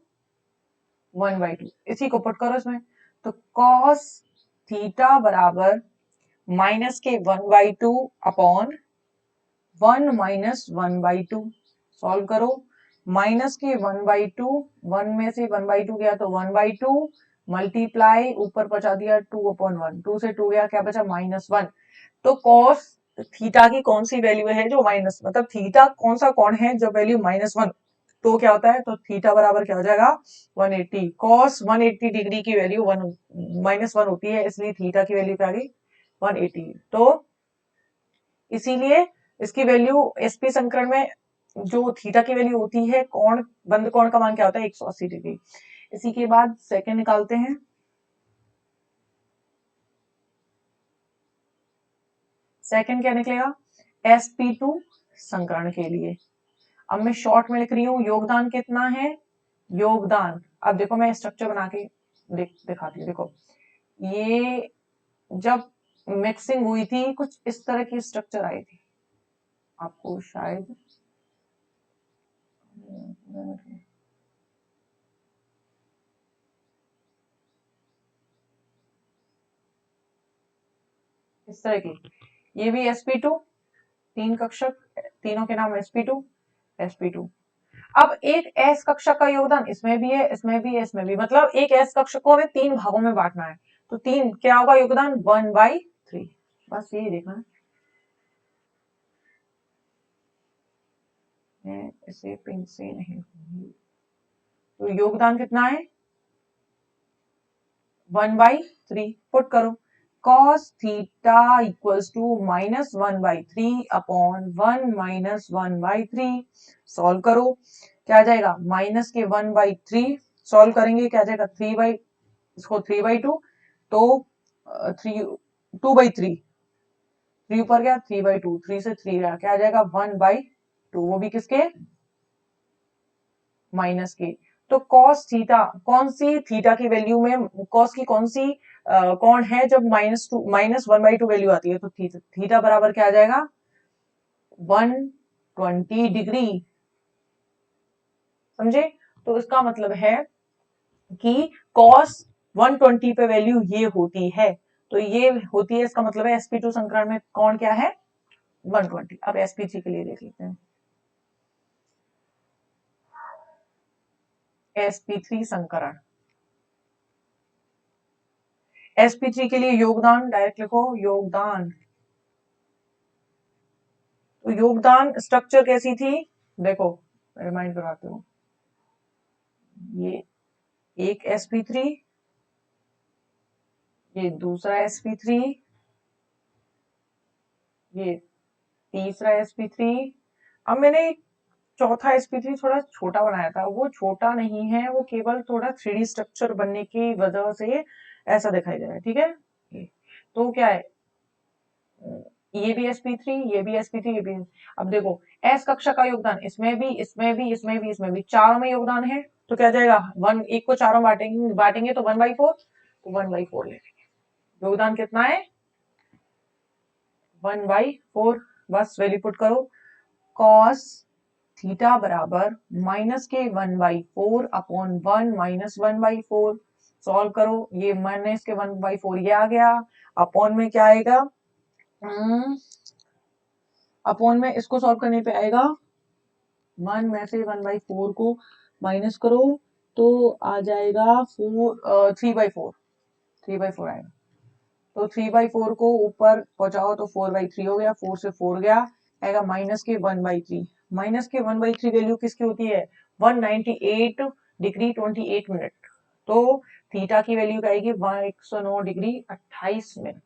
[SPEAKER 1] 1/2। इसी को पुट करो इसमें, तो कॉस थीटा बराबर माइनस के 1/2 अपॉन 1 माइनस 1/2। सॉल्व करो, माइनस के 1/2, 1 में से 1/2 गया तो 1/2 मल्टीप्लाई ऊपर पहुंचा दिया 2/1, 2 से 2 गया, क्या बचा? -1। तो कॉस थीटा की कौन सी वैल्यू है जो माइनस, मतलब थीटा कौन सा कोण है जब वैल्यू -1, तो क्या होता है? तो थीटा बराबर क्या हो जाएगा? 180। कॉस 180 डिग्री की वैल्यू -1 होती है, इसलिए थीटा की वैल्यू क्या आ गई? 180। तो इसीलिए इसकी वैल्यू एसपी संकरण में जो थीटा की वैल्यू होती है, कोण बंद कोण का मान क्या होता है? 180 डिग्री। इसी के बाद सेकंड निकालते हैं। सेकंड क्या निकलेगा? sp2 संकरण के लिए अब मैं शॉर्ट में लिख रही हूँ, योगदान कितना है? योगदान, अब देखो मैं स्ट्रक्चर बना के दिखाती हूँ। देखो ये जब मिक्सिंग हुई थी कुछ इस तरह की स्ट्रक्चर आई थी, आपको शायद इस तरह की, ये भी sp2, तीन कक्षक, तीनों के नाम sp2 sp2। अब एक एस कक्षक का योगदान इसमें भी है, इसमें भी है, इसमें भी, मतलब एक एस कक्षक को हमें 3 भागों में बांटना है, तो 3 क्या होगा योगदान? 1/3। बस यही देखना है। मैं इसे पिन से नहीं, तो योगदान कितना है? 1/3 पुट करो, cos theta equals to -1/3 upon 1 minus 1/3। Solve करो, क्या आ जाएगा? माइनस के 1/3 सॉल्व करेंगे, क्या आ जाएगा? 3 इसको 3/2, तो 2/3, 3 ऊपर गया, 3/2, 3 से 3 गया, क्या आ जाएगा? 1/2, वो भी किसके? माइनस के। तो कॉस थीटा, कौन सी थीटा की वैल्यू में कॉस की कौन सी कौन है जब -1/2 वैल्यू आती है? तो थीटा बराबर क्या आ जाएगा? 120 डिग्री। समझे? तो इसका मतलब है कि cos 120 पे वैल्यू ये होती है, तो ये होती है, इसका मतलब है sp2 संकरण में कौन क्या है? 120। अब sp3 के लिए देख लेते हैं। sp3 संकरण, sp3 के लिए योगदान डायरेक्ट लिखो, योगदान। तो योगदान स्ट्रक्चर कैसी थी? देखो रिमाइंड कराती हूँ, ये एक sp3, ये दूसरा sp3, ये तीसरा sp3। अब मैंने चौथा sp3 थोड़ा छोटा बनाया था, वो छोटा नहीं है, वो केवल थोड़ा 3D स्ट्रक्चर बनने की वजह से ऐसा दिखाई दे रहा है, ठीक है? तो क्या है, ये भी sp3, ये भी sp3, ये भी। अब देखो s कक्षा का योगदान इसमें भी, इसमें भी, इसमें भी, इसमें भी, चारों में योगदान है, तो क्या जाएगा? एक को चारों बांटेंगे तो 1/4, तो 1/4 लेंगे। योगदान कितना है? 1/4। बस वैल्यू पुट करो, cos थीटा बराबर माइनस के 1/4 अपॉन 1 माइनस 1/4। सॉल्व करो, ये माइनस के 1/4 ये आ गया, अपॉन में क्या आएगा? अपॉन में इसको सॉल्व करने पे आएगा 1 में से 1/4 को माइनस करो तो आ जाएगा 3/4 आएगा। तो 3/4 को ऊपर पहुंचाओ तो 4/3 हो गया, 4 से 4 गया, आएगा -1/3। -1/3 वैल्यू किसकी होती है? 198 डिग्री 28 मिनट। तो थीटा की वैल्यू क्या आएगी? 109 degree 28 minute.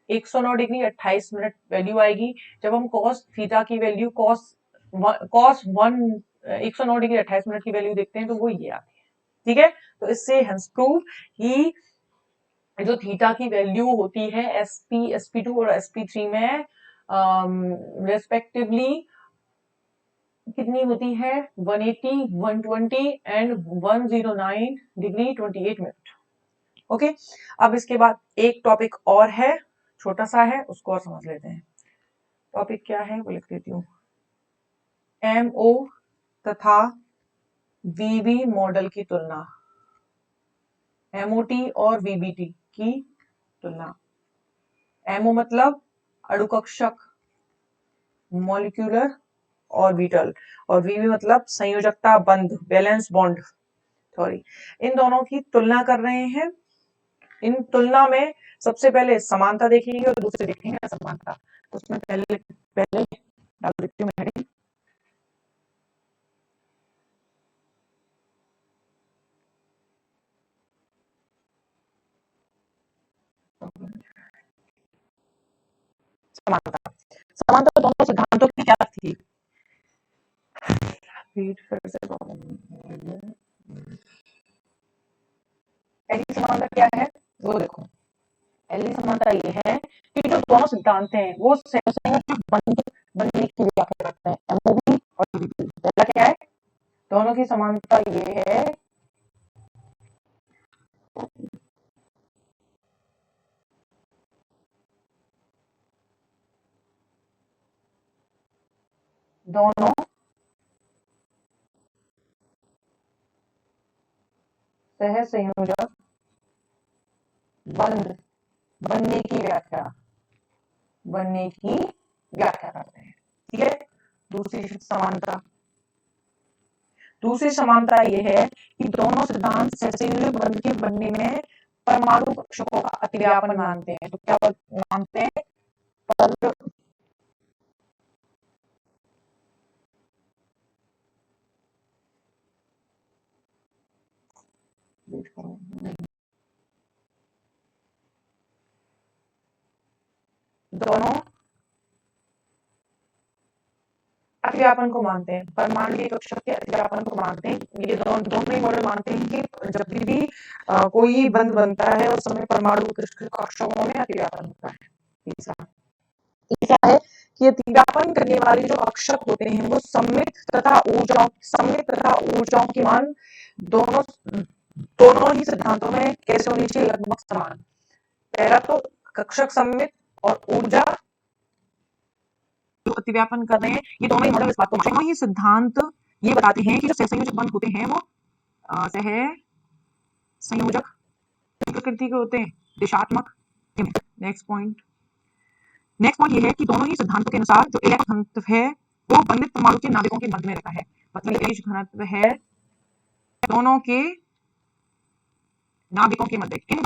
[SPEAKER 1] 109 degree 28 minute value आएगी। जब हम कॉस थीटा की वैल्यू कॉस 109 डिग्री 28 मिनट की वैल्यू देखते हैं तो वो ये आती है। ठीक है, तो इससे हेंस प्रूव कि जो थीटा की वैल्यू होती है sp2 और sp3 में रेस्पेक्टिवली कितनी होती है? 180, 120 एंड 109 डिग्री 28 मिनट। ओके, अब इसके बाद एक टॉपिक और है, छोटा सा है, उसको और समझ लेते हैं। टॉपिक क्या है वो लिख देती हूँ। MO तथा VB मॉडल की तुलना, MOT और VBT की तुलना। MO मतलब अणुकक्षक, मॉलिक्यूलर ऑर्बिटल, और VB मतलब संयोजकता बंध, बैलेंस बॉन्ड थ्योरी। इन दोनों की तुलना कर रहे हैं। इन तुलना में सबसे पहले समानता देखेंगे और दूसरे देखेंगे असमानता। तो उसमें पहले पहले डाल देती हूँ हेडिंग। समानता, समानता दोनों सिद्धांतों की क्या थी? पहली समानता क्या है वो देखो। पहली समानता ये है कि जो दोनों सिद्धांत हैं वो संयोजक बंध बनने की व्याख्या करते हैं, एमओवी और वीबी। पहला क्या है? दोनों की समानता ये है दोनों सहसंयोजक बंध बनने की व्याख्या करते हैं। ठीक है, दूसरी समानता यह है कि दोनों सिद्धांत सहसंयोजक बंध के बनने में परमाणु कक्षकों का अतिव्यापन मानते हैं। तो क्या मानते हैं? दोनों अतिव्यापन को मानते हैं, परमाणु कक्षक के अतिव्यापन को मानते हैं। ये दोनों ही मॉडल मानते हैं कि जब भी कोई बंध बनता है उस समय परमाणु कक्षकों में अतिव्यापन होता है। तीसरा है कि अतिव्यापन करने वाले जो कक्षक होते हैं वो सममित तथा ऊर्जाओं की मान दोनों ही सिद्धांतों में कैसे होनी चाहिए? लगभग समान। पहला तो कक्षक सममित और ऊर्जा जो अतिव्यापन कर रहे हैं, ये दोनों ही मॉडल इस बात को मानते हैं। ये सिद्धांत ये बताते हैं कि जो सहसंयोजक बंध होते हैं वो सहसंयोजक प्रकृति के होते हैं, दिशात्मक। नेक्स्ट पॉइंट ये है कि दोनों ही सिद्धांतों के अनुसार जो इलेक्ट्रॉन घनत्व है वो बंधित परमाणु के नाभिकों के मध्य में रहता है। मतलब ये घनत्व है दोनों के नाभिकों के मध्य। इन